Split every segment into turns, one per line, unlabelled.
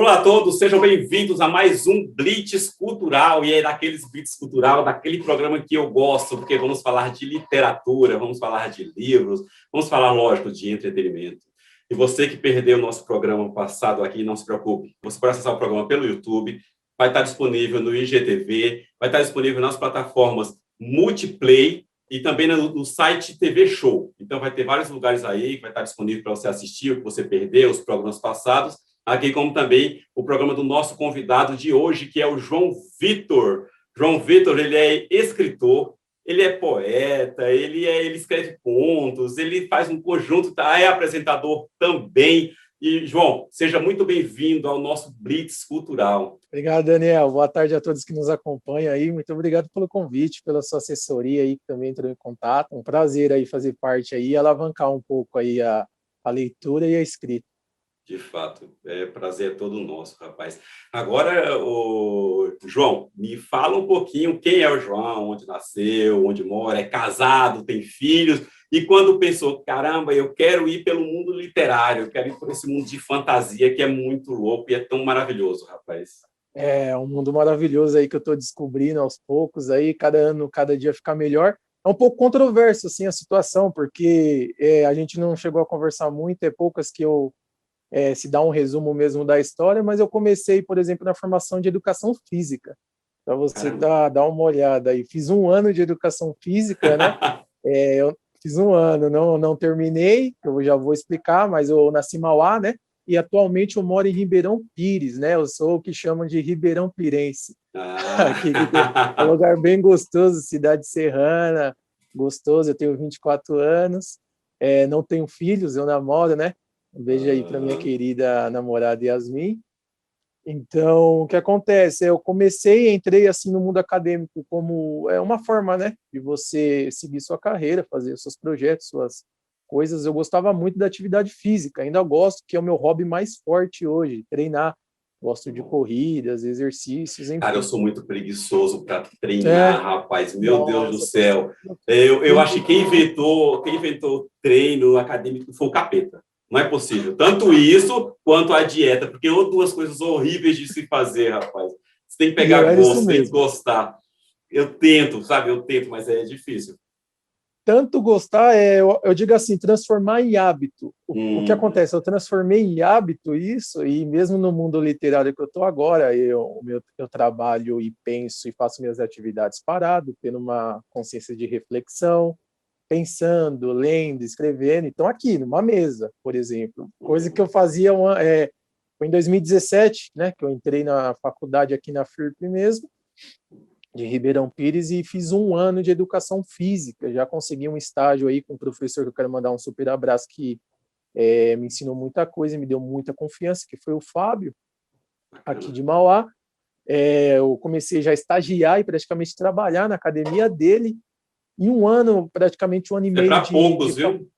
Olá a todos, sejam bem-vindos a mais um Blitz Cultural, e é daqueles Blitz Cultural, daquele programa que eu gosto, porque vamos falar de literatura, vamos falar de livros, vamos falar, lógico, de entretenimento. E você que perdeu o nosso programa passado aqui, não se preocupe, você pode acessar o programa pelo YouTube, vai estar disponível no IGTV, vai estar disponível nas plataformas Multiplay e também no site TV Show. Então vai ter vários lugares aí que vai estar disponível para você assistir o que você perdeu, os programas passados, aqui como também o programa do nosso convidado de hoje, que é o João Vitor. João Vitor, ele é escritor, ele é poeta, ele escreve contos, ele faz um conjunto, é apresentador também. E, João, seja muito bem-vindo ao nosso Blitz Cultural.
Obrigado, Daniel. Boa tarde a todos que nos acompanham aí. Muito obrigado pelo convite, pela sua assessoria aí, que também entrou em contato. Um prazer aí fazer parte aí e alavancar um pouco aí a leitura e a escrita.
De fato, prazer é todo nosso, rapaz. Agora, João, me fala um pouquinho quem é o João, onde nasceu, onde mora, é casado, tem filhos, e quando pensou, caramba, eu quero ir pelo mundo literário, eu quero ir por esse mundo de fantasia que é muito louco e é tão maravilhoso, rapaz.
É um mundo maravilhoso aí que eu estou descobrindo aos poucos aí, cada ano, cada dia fica melhor. É um pouco controverso assim a situação, porque a gente não chegou a conversar muito, é poucas que eu se dá um resumo mesmo da história, mas eu comecei, por exemplo, na formação de educação física, para você dar uma olhada aí. Fiz um ano de educação física, né? Eu fiz um ano, não terminei, eu já vou explicar, mas eu nasci em Mauá, né? E atualmente eu moro em Ribeirão Pires, né? Eu sou o que chamam de Ribeirão Pirense. Aqui é um lugar bem gostoso, cidade serrana, gostoso. Eu tenho 24 anos, não tenho filhos, eu namoro, né? Um beijo aí para minha querida namorada Yasmin. Então, o que acontece? Eu entrei assim no mundo acadêmico como uma forma, né, de você seguir sua carreira, fazer seus projetos, suas coisas. Eu gostava muito da atividade física, ainda gosto, que é o meu hobby mais forte hoje, treinar. Gosto de corridas, exercícios, enfim.
Cara, eu sou muito preguiçoso para treinar, rapaz. Meu Deus do céu.
Eu
Eu acho que quem inventou treino acadêmico foi o capeta. Não é possível. Tanto isso quanto a dieta, porque são duas coisas horríveis de se fazer, rapaz. Você tem que pegar gosto, tem que gostar. Eu tento, sabe? Eu tento, mas é difícil.
Tanto gostar, eu digo assim, transformar em hábito. O que acontece? Eu transformei em hábito isso, e mesmo no mundo literário que eu estou agora, eu trabalho e penso e faço minhas atividades parado, tendo uma consciência de reflexão, pensando, lendo, escrevendo. Então, aqui, numa mesa, por exemplo, coisa que eu fazia foi em 2017, né, que eu entrei na faculdade aqui na FIRP mesmo, de Ribeirão Pires, e fiz um ano de educação física. Já consegui um estágio aí com um professor que eu quero mandar um super abraço, que me ensinou muita coisa e me deu muita confiança, que foi o Fábio, aqui de Mauá. Eu comecei já a estagiar e praticamente trabalhar na academia dele. Em um ano, praticamente um ano e meio
para poucos, viu?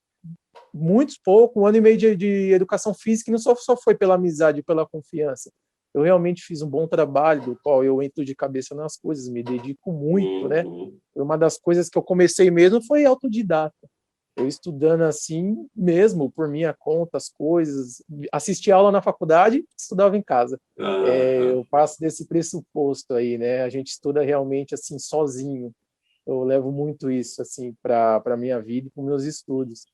Muitos pouco, um ano e meio de educação física, e não só foi pela amizade, pela confiança. Eu realmente fiz um bom trabalho, do qual eu entro de cabeça nas coisas, me dedico muito, né? Uma das coisas que eu comecei mesmo foi autodidata. Eu estudando assim mesmo, por minha conta, as coisas. Assistia aula na faculdade, estudava em casa. Eu passo desse pressuposto aí, né? A gente estuda realmente assim sozinho. Eu levo muito isso assim para a minha vida e para os meus estudos.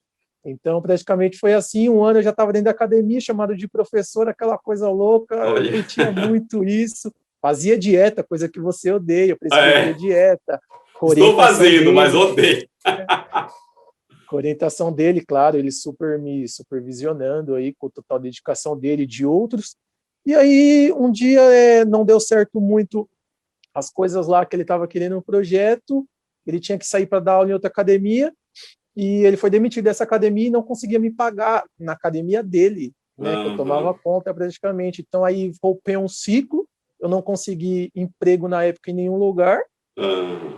Então, praticamente foi assim, um ano eu já estava dentro da academia, chamado de professor, aquela coisa louca, eu curtia muito isso, fazia dieta, coisa que você odeia, eu prescrevia dieta.
Estou fazendo, mas odeio.
Com a orientação dele, claro, ele super me supervisionando aí, com total dedicação dele e de outros. E aí, um dia não deu certo muito as coisas lá que ele estava querendo no projeto, ele tinha que sair para dar aula em outra academia, e ele foi demitido dessa academia e não conseguia me pagar na academia dele, né, que eu tomava conta praticamente. Então aí rompeu um ciclo, eu não consegui emprego na época em nenhum lugar,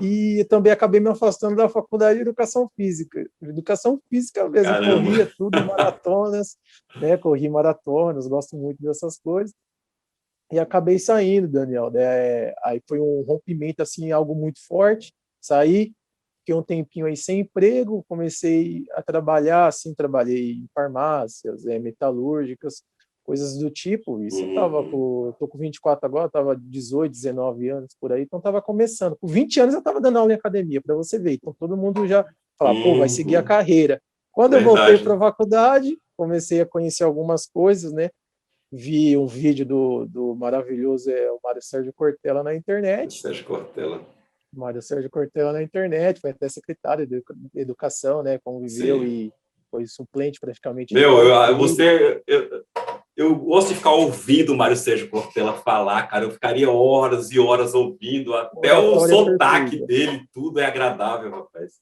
e também acabei me afastando da faculdade de educação física. Educação física mesmo, corria tudo, maratonas, né, corri maratonas, gosto muito dessas coisas. E acabei saindo, Daniel, né? Aí foi um rompimento, assim, algo muito forte. Saí, fiquei um tempinho aí sem emprego, comecei a trabalhar, assim, trabalhei em farmácias, metalúrgicas, coisas do tipo. Isso
Uhum.
eu tô com 24 agora, estava 18, 19 anos por aí, então estava começando. Com 20 anos eu estava dando aula em academia, para você ver. Então todo mundo já falava, pô, vai seguir a
Uhum.
carreira. Quando eu voltei para
Verdade.
a faculdade, comecei a conhecer algumas coisas, né? Vi um vídeo do maravilhoso o Mário Sérgio Cortella na internet.
Sérgio Cortella.
Mário Sérgio Cortella na internet, foi até secretário de Educação, né? Conviveu
Sim.
e foi suplente praticamente de
Meu,
tudo dele.
eu gosto de ficar ouvindo o Mário Sérgio Cortella falar, cara. Eu ficaria horas e horas ouvindo, até o
Oratória
sotaque
perfeita.
dele, tudo é agradável, rapaz.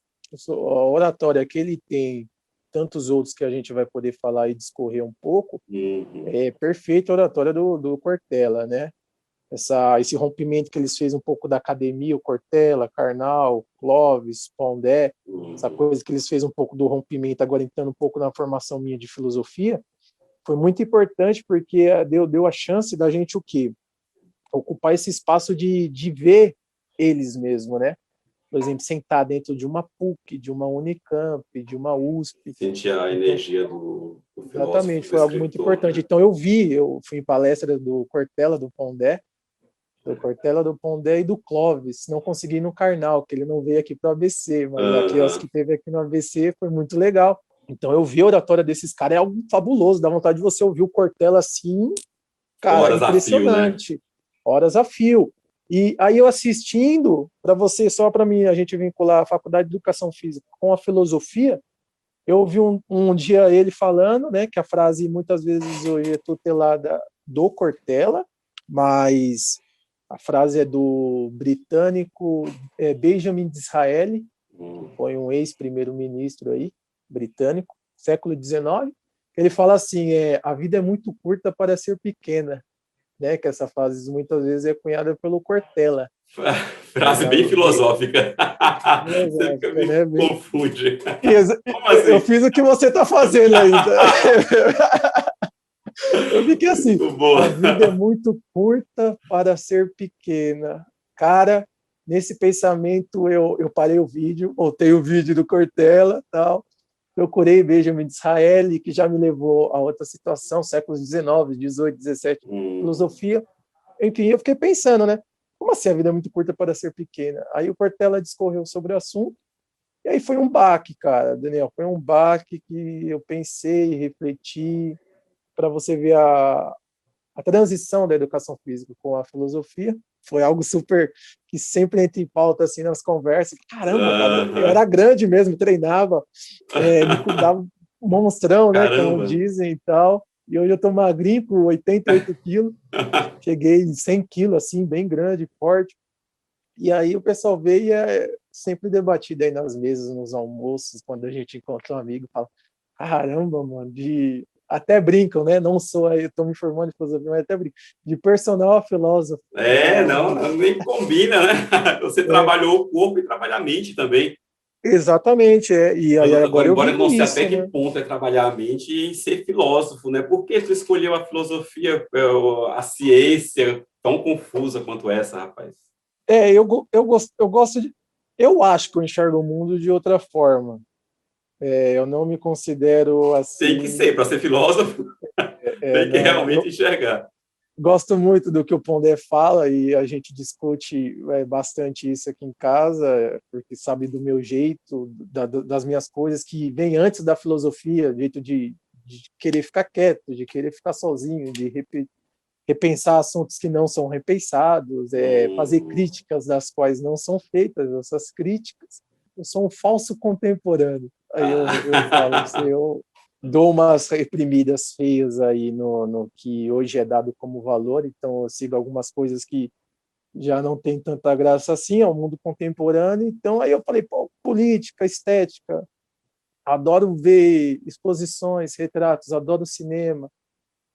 A oratória que ele tem, tantos outros que a gente vai poder falar e discorrer um pouco,
Uhum.
é perfeita a oratória do Cortella, né? Esse rompimento que eles fez um pouco da academia, o Cortella, Karnal, Clóvis, Pondé, essa
Uhum.
coisa que eles fez um pouco do rompimento, agora entrando um pouco na formação minha de filosofia, foi muito importante porque deu a chance da gente o quê? Ocupar esse espaço de ver eles mesmo, né? Por exemplo, sentar dentro de uma PUC, de uma Unicamp, de uma USP.
Sentir a
Então,
energia do filósofo,
exatamente,
do
foi algo muito
escritor,
importante.
né?
Então, eu fui em palestra do Cortella, do Pondé e do Clóvis. Não consegui ir no Karnal, que ele não veio aqui para o ABC, mas aqui, os
Aham.
que teve aqui no ABC foi muito legal. Então, eu vi a oratória desses caras, é algo fabuloso, dá vontade de você ouvir o Cortella assim, cara,
Horas a fio, né?
impressionante, horas a fio. E aí eu assistindo, para você, só para mim, a gente vincular a Faculdade de Educação Física com a filosofia, eu ouvi um dia ele falando, né, que a frase muitas vezes hoje é tutelada do Cortella, mas a frase é do britânico Benjamin Disraeli, que
Hum.
foi um ex-primeiro-ministro aí, britânico, século XIX. Ele fala assim, a vida é muito curta para ser pequena, né? Que essa frase muitas vezes é cunhada pelo Cortella.
Frase bem
Bem
filosófica. Você
filosófica,
me
né? Bem,
confunde. Como
eu
assim?
fiz o que você está fazendo ainda. Eu fiquei assim,
Muito boa.
a vida é muito curta para ser pequena. Cara, nesse pensamento eu parei o vídeo, voltei o vídeo do Cortella, tal, procurei Benjamin Disraeli, que já me levou a outra situação, séculos XIX, XVIII, XVII,
Hum.
filosofia. Enfim, eu fiquei pensando, né? Como assim a vida é muito curta para ser pequena? Aí o Cortella discorreu sobre o assunto, e aí foi um baque, cara, Daniel, foi um baque que eu pensei, refleti, para você ver a transição da educação física com a filosofia. Foi algo super que sempre entra em pauta assim nas conversas. Caramba, cara, eu
Aham.
era grande mesmo, treinava, me cuidava monstrão, né, como
Caramba.
dizem e tal. E hoje eu tô magrinho com 88 quilos, cheguei em 100 quilos, assim, bem grande, forte. E aí o pessoal veio e é sempre debatido aí nas mesas, nos almoços, quando a gente encontra um amigo, fala, caramba, mano, até brincam, né? Não sou aí, estou me formando em filosofia, mas até brinco. De personal a filósofo.
Não, nem combina, né? Você
É,
trabalhou o corpo e trabalha a mente também.
exatamente, e aí agora eu
Agora, eu
vivo
não sei até
isso,
que
né?
ponto é trabalhar a mente e ser filósofo, né? Por que tu escolheu a filosofia, a ciência tão confusa quanto essa, rapaz?
Eu gosto de. Eu acho que eu enxergo o mundo de outra forma. Eu não me considero
Tem que ser,
assim.
para ser filósofo, tem que
Não,
realmente enxergar.
gosto muito do que o Pondé fala e a gente discute bastante isso aqui em casa, porque sabe do meu jeito, das minhas coisas que vem antes da filosofia, jeito de querer ficar quieto, de querer ficar sozinho, de repensar assuntos que não são repensados, fazer
Hum.
críticas das quais não são feitas, essas críticas. Eu sou um falso contemporâneo. Aí eu falo, assim,
Ah.
eu dou umas reprimidas feias aí no que hoje é dado como valor, então eu sigo algumas coisas que já não tem tanta graça assim ao mundo contemporâneo. Então aí eu falei, pô, política, estética, adoro ver exposições, retratos, adoro cinema,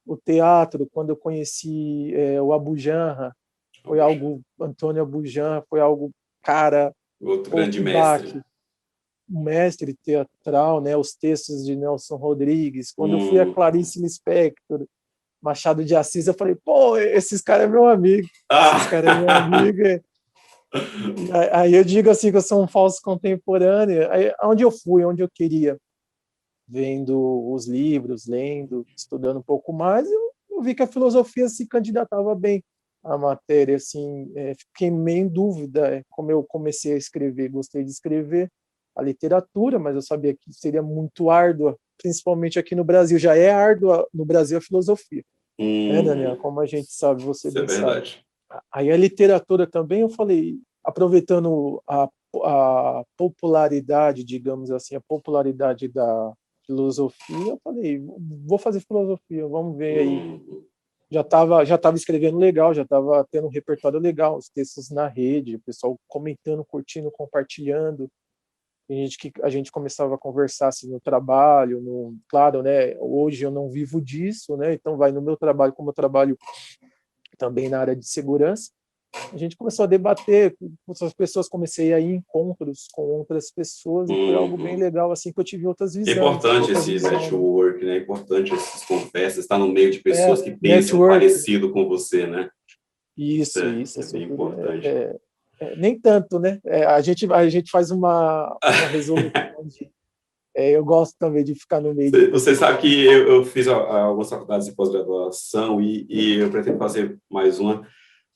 o teatro, quando eu conheci o Abu Janra, foi
Puxa,
algo, Antônio Abu Janra, foi algo, cara,
outro
pô,
grande
que
mestre.
baque, um mestre teatral, né, os textos de Nelson Rodrigues. Quando eu fui a
Hum.
Clarice Lispector, Machado de Assis, eu falei, pô, esses caras é meu amigo, esses caras é meu
Ah.
amigo. Aí eu digo assim que eu sou um falso contemporâneo. Aí, onde eu fui, onde eu queria, vendo os livros, lendo, estudando um pouco mais, eu vi que a filosofia se candidatava bem à matéria, assim, fiquei meio em dúvida, como eu comecei a escrever, gostei de escrever a literatura, mas eu sabia que seria muito árdua, principalmente aqui no Brasil, já é árdua no Brasil a filosofia, né, Daniel? Como a gente sabe, você
Isso é
bem sabe.
verdade.
Aí a literatura também, eu falei, aproveitando a popularidade, digamos assim, a popularidade da filosofia, eu falei, vou fazer filosofia, vamos ver aí. Já tava escrevendo legal, já estava tendo um repertório legal, os textos na rede, o pessoal comentando, curtindo, compartilhando. Tem gente que a gente começava a conversar assim, no trabalho, claro, né? Hoje eu não vivo disso, né? Então vai no meu trabalho, como eu trabalho também na área de segurança, a gente começou a debater com outras pessoas, comecei a ir em encontros com outras pessoas e foi algo bem legal, assim, que eu tive outras
É
visões.
importante esse network, né? É importante essas conversas, estar no meio de pessoas que pensam
Network.
parecido com você, né?
Isso,
É
é
bem
super,
importante.
nem tanto, né? A gente faz uma resolução de... eu gosto também de ficar no meio de
Você
pessoas.
sabe que eu fiz algumas faculdades de pós-graduação e eu pretendo fazer mais uma.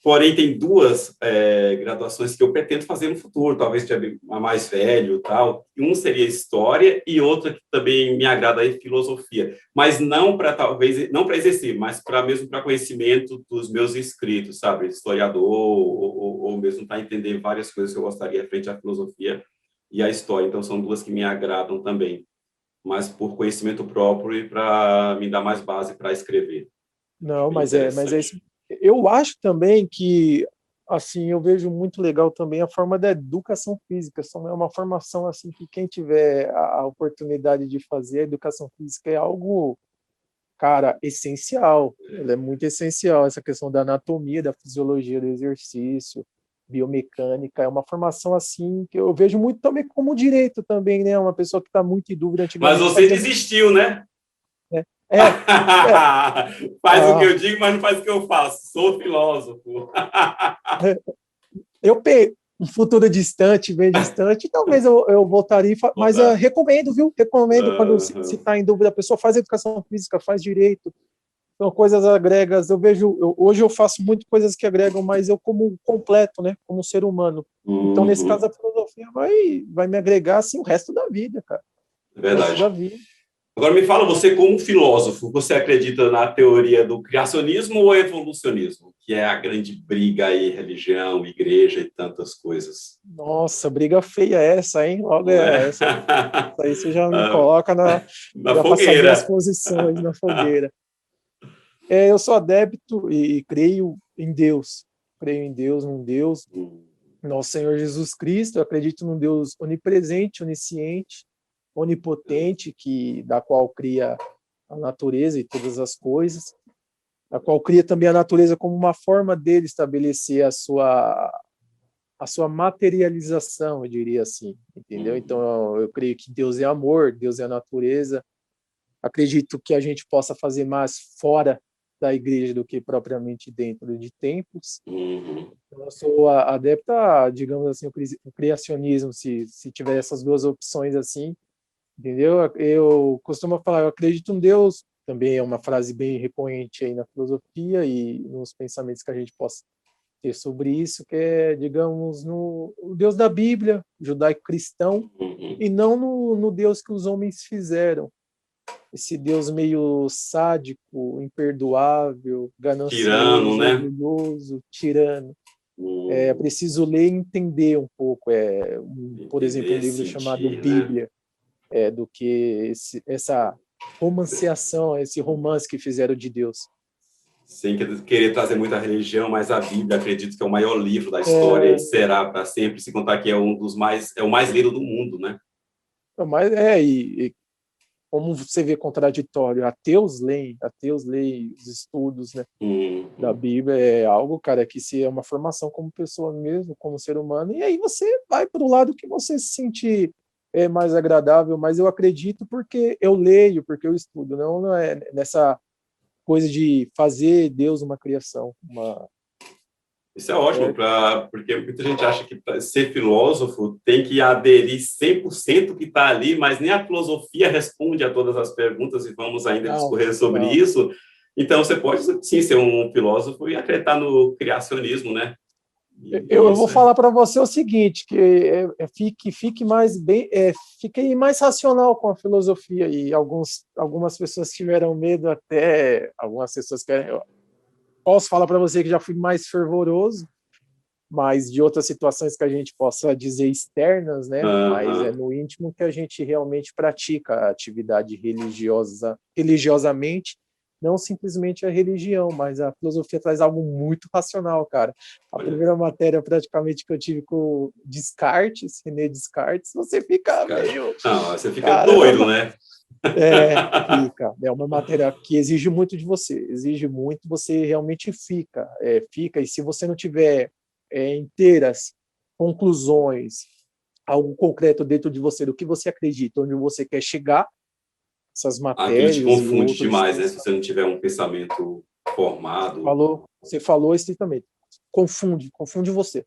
Porém, tem duas graduações que eu pretendo fazer no futuro, talvez a mais velho e tal. Um seria História e outra que também me agrada é Filosofia. Mas não para, talvez, não para exercer, mas mesmo para conhecimento dos meus inscritos, sabe? Historiador ou mesmo para entender várias coisas que eu gostaria frente à filosofia e à história. Então, são duas que me agradam também, mas por conhecimento próprio e para me dar mais base para escrever.
Não,
Bem
mas é
interessante.
isso. Eu acho também que, assim, eu vejo muito legal também a forma da educação física. Só é uma formação, assim, que quem tiver a oportunidade de fazer, a educação física é algo, cara, essencial. Ela é muito essencial, essa questão da anatomia, da fisiologia do exercício, biomecânica. É uma formação, assim, que eu vejo muito também como direito também, né? Uma pessoa que está muito em dúvida
Mas
antigamente
você
fazia...
desistiu, né?
É, é, é.
Faz o que
Ah,
eu digo, mas não faz o que eu faço. Sou filósofo.
eu um futuro distante, bem distante, talvez eu voltaria, mas recomendo, viu? Recomendo quando se está em dúvida, a pessoa faz educação física, faz direito, são coisas agregas. Hoje eu faço muito coisas que agregam, mas eu como completo, né? Como ser humano. Então, nesse caso, a filosofia vai me agregar assim o resto da vida, cara.
É
O resto da
verdade.
vida.
Agora me fala, você como filósofo, você acredita na teoria do criacionismo ou evolucionismo? Que é a grande briga aí, religião, igreja e tantas coisas.
Nossa, briga feia essa, hein? Logo
Não é?
essa aí você já me coloca
Na
já para saber as
fogueira.
posições na fogueira. Eu sou adepto e creio em Deus. Creio em Deus, num Deus, nosso Senhor Jesus Cristo. Eu acredito num Deus onipresente, onisciente, onipotente, da qual cria a natureza e todas as coisas, da qual cria também a natureza como uma forma dele estabelecer a sua materialização, eu diria assim, entendeu? Então, eu creio que Deus é amor, Deus é a natureza. Acredito que a gente possa fazer mais fora da igreja do que propriamente dentro de templos. Eu sou adepto a, digamos assim, o criacionismo, se tiver essas duas opções assim, entendeu? Eu costumo falar, eu acredito em Deus, também é uma frase bem recorrente aí na filosofia e nos pensamentos que a gente possa ter sobre isso, que é, digamos, o Deus da Bíblia, judaico-cristão, e não no Deus que os homens fizeram. Esse Deus meio sádico, imperdoável,
Tirano,
ganancioso,
né?
orgulhoso, tirano. É preciso ler e entender um pouco, por exemplo, um
Entender,
livro chamado
sentir, né?
Bíblia, do que essa romanceação, esse romance que fizeram de Deus.
Sem querer trazer muita religião, mas a Bíblia acredito que é o maior livro da história e será para sempre, se contar que é é o mais lido do mundo, né?
Mas e como você vê contraditório, ateus leem os estudos, né, da Bíblia, é algo, cara, que se é uma formação como pessoa mesmo, como ser humano, e aí você vai para o lado que você se sentir mais agradável, mas eu acredito porque eu leio, porque eu estudo, não é nessa coisa de fazer Deus uma criação,
Isso é ótimo, porque muita gente acha que ser filósofo tem que aderir 100% que está ali, mas nem a filosofia responde a todas as perguntas, e vamos ainda
não,
discorrer sobre
não.
isso. Então, você pode, sim, ser um filósofo e acreditar no criacionismo, né?
Eu vou falar para você o seguinte, que fique mais bem, fique mais racional com a filosofia, e algumas pessoas tiveram medo, até algumas pessoas que eu posso falar para você que já fui mais fervoroso, mas de outras situações que a gente possa dizer externas, né? Mas é no íntimo que a gente realmente pratica a atividade religiosamente, não simplesmente a religião, mas a filosofia traz algo muito racional, cara. A primeira matéria praticamente que eu tive com Descartes, René Descartes, você fica meio...
Não, você fica doido, né?
Fica. É uma matéria que exige muito de você, exige muito, você realmente fica, e se você não tiver inteiras conclusões, algo concreto dentro de você, do que você acredita, onde você quer chegar, essas
Aquilo
matérias
te
e
confunde
outras...
demais, né? Se você não tiver um pensamento formado.
Você falou estritamente. Confunde você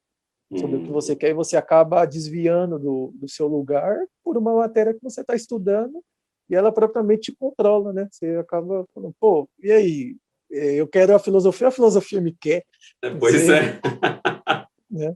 sobre o que você quer, e você acaba desviando do seu lugar por uma matéria que você está estudando, e ela propriamente te controla, né? Você acaba falando, pô, e aí? Eu quero a filosofia me quer.
Pois é.
Né?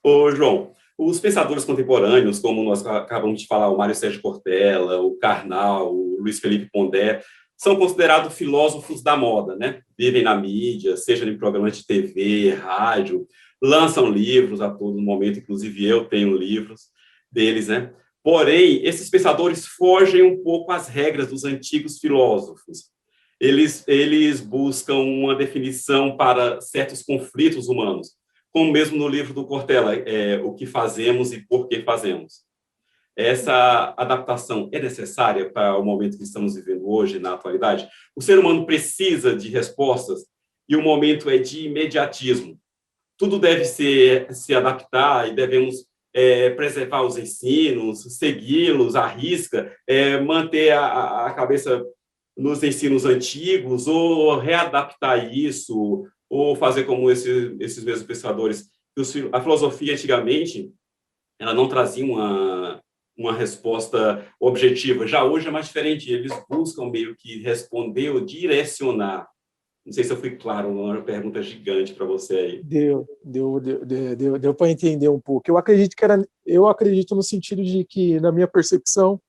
Ô, João, os pensadores contemporâneos, como nós acabamos de falar, o Mário Sérgio Cortella, o Karnal, o Luiz Felipe Pondé, são considerados filósofos da moda, né? Vivem na mídia, seja em programas de TV, rádio, lançam livros a todo momento, inclusive eu tenho livros deles, né? Porém, esses pensadores fogem um pouco às regras dos antigos filósofos. Eles buscam uma definição para certos conflitos humanos, como mesmo no livro do Cortella, O que fazemos e por que fazemos. Essa adaptação é necessária para o momento que estamos vivendo hoje, na atualidade? O ser humano precisa de respostas e o momento é de imediatismo. Tudo deve se adaptar e devemos preservar os ensinos, segui-los à risca, manter a cabeça nos ensinos antigos ou readaptar isso, ou fazer como esses mesmos pensadores. A filosofia, antigamente, ela não trazia uma resposta objetiva. Já hoje é mais diferente. Eles buscam meio que responder ou direcionar. Não sei se eu fui claro, uma pergunta gigante para você aí.
Deu para entender um pouco. Eu acredito no sentido de que, na minha percepção,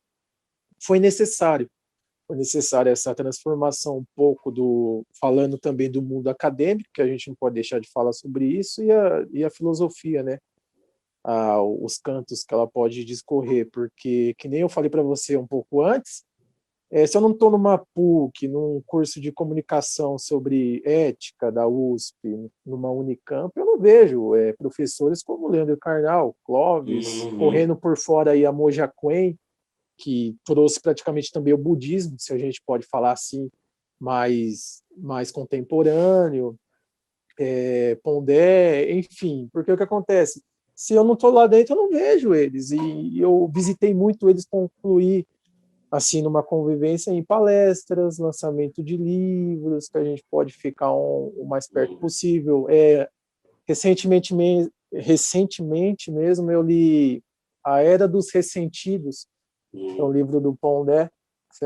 foi necessário essa transformação um pouco falando também do mundo acadêmico, que a gente não pode deixar de falar sobre isso, e a filosofia, né? Os cantos que ela pode discorrer, porque, que nem eu falei para você um pouco antes, se eu não estou numa PUC, num curso de comunicação sobre ética da USP, numa Unicamp, eu não vejo professores como Leandro Carnal, Clóvis, correndo por fora aí a Moja Coen, que trouxe praticamente também o budismo, se a gente pode falar assim, mais contemporâneo, Pondé, enfim, porque o que acontece? Se eu não estou lá dentro, eu não vejo eles, e eu visitei muito eles concluir assim, numa convivência em palestras, lançamento de livros, que a gente pode ficar o mais perto possível. Recentemente mesmo, eu li A Era dos Ressentidos, é um livro do Pondé.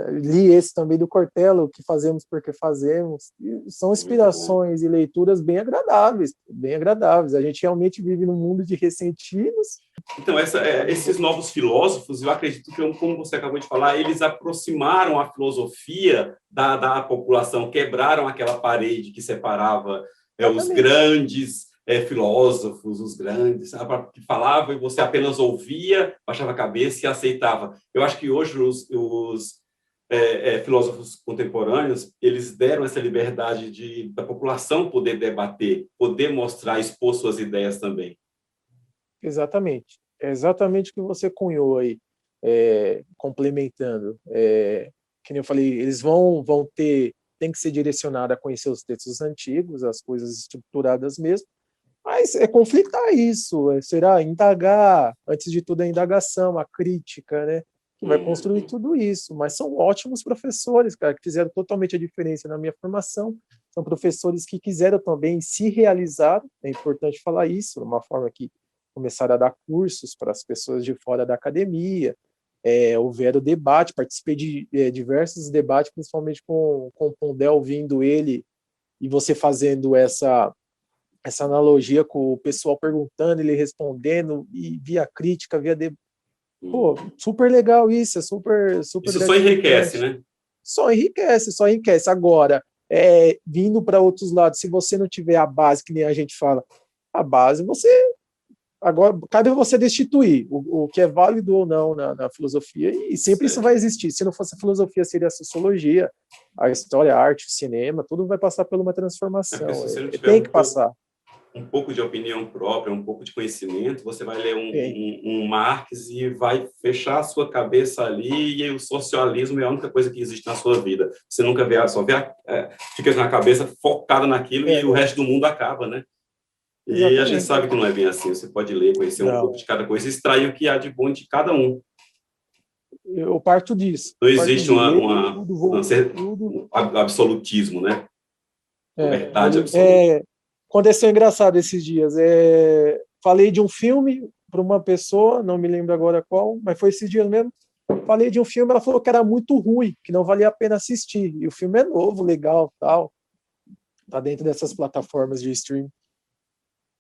Li esse também do Cortella, O que Fazemos, Porque Fazemos. E são inspirações e leituras bem agradáveis, bem agradáveis. A gente realmente vive num mundo de ressentidos.
Então, esses novos filósofos, eu acredito que, como você acabou de falar, eles aproximaram a filosofia da população, quebraram aquela parede que separava os grandes filósofos, os grandes, que falavam e você apenas ouvia, baixava a cabeça e aceitava. Eu acho que hoje os filósofos contemporâneos, eles deram essa liberdade da população poder debater, poder mostrar, expor suas ideias também.
Exatamente. É exatamente o que você cunhou aí, complementando. Que nem eu falei, eles tem que ser direcionado a conhecer os textos antigos, as coisas estruturadas mesmo, mas conflitar isso, será indagar, antes de tudo a indagação, a crítica, né? Que vai construir tudo isso, mas são ótimos professores, cara, que fizeram totalmente a diferença na minha formação, são professores que quiseram também se realizar, é importante falar isso, de uma forma que começaram a dar cursos para as pessoas de fora da academia, houveram debate, participei de diversos debates, principalmente com o Pondé, ouvindo ele e você fazendo essa analogia com o pessoal perguntando, ele respondendo, e via crítica, Pô, super legal isso, é super
Isso só enriquece, né?
Só enriquece. Agora, vindo para outros lados, se você não tiver a base, que nem a gente fala, a base, agora, cabe você destituir o que é válido ou não na filosofia, e sempre isso vai existir. Se não fosse a filosofia, seria a sociologia, a história, a arte, o cinema, tudo vai passar por uma transformação. Tem que passar.
Um pouco de opinião própria, um pouco de conhecimento, você vai ler um Marx e vai fechar a sua cabeça ali, e o socialismo é a única coisa que existe na sua vida. Você nunca vê, fica na cabeça focada naquilo, e o resto do mundo acaba, né? Exatamente. E a gente sabe que não é bem assim. Você pode ler, conhecer um pouco de cada coisa, extrair o que há de bom de cada um.
Eu parto disso.
Não existe um absolutismo, né? Verdade absoluta.
Aconteceu engraçado esses dias. Falei de um filme para uma pessoa, não me lembro agora qual, mas foi esses dias mesmo. Falei de um filme, ela falou que era muito ruim, que não valia a pena assistir. E o filme é novo, legal, tal. Tá dentro dessas plataformas de streaming.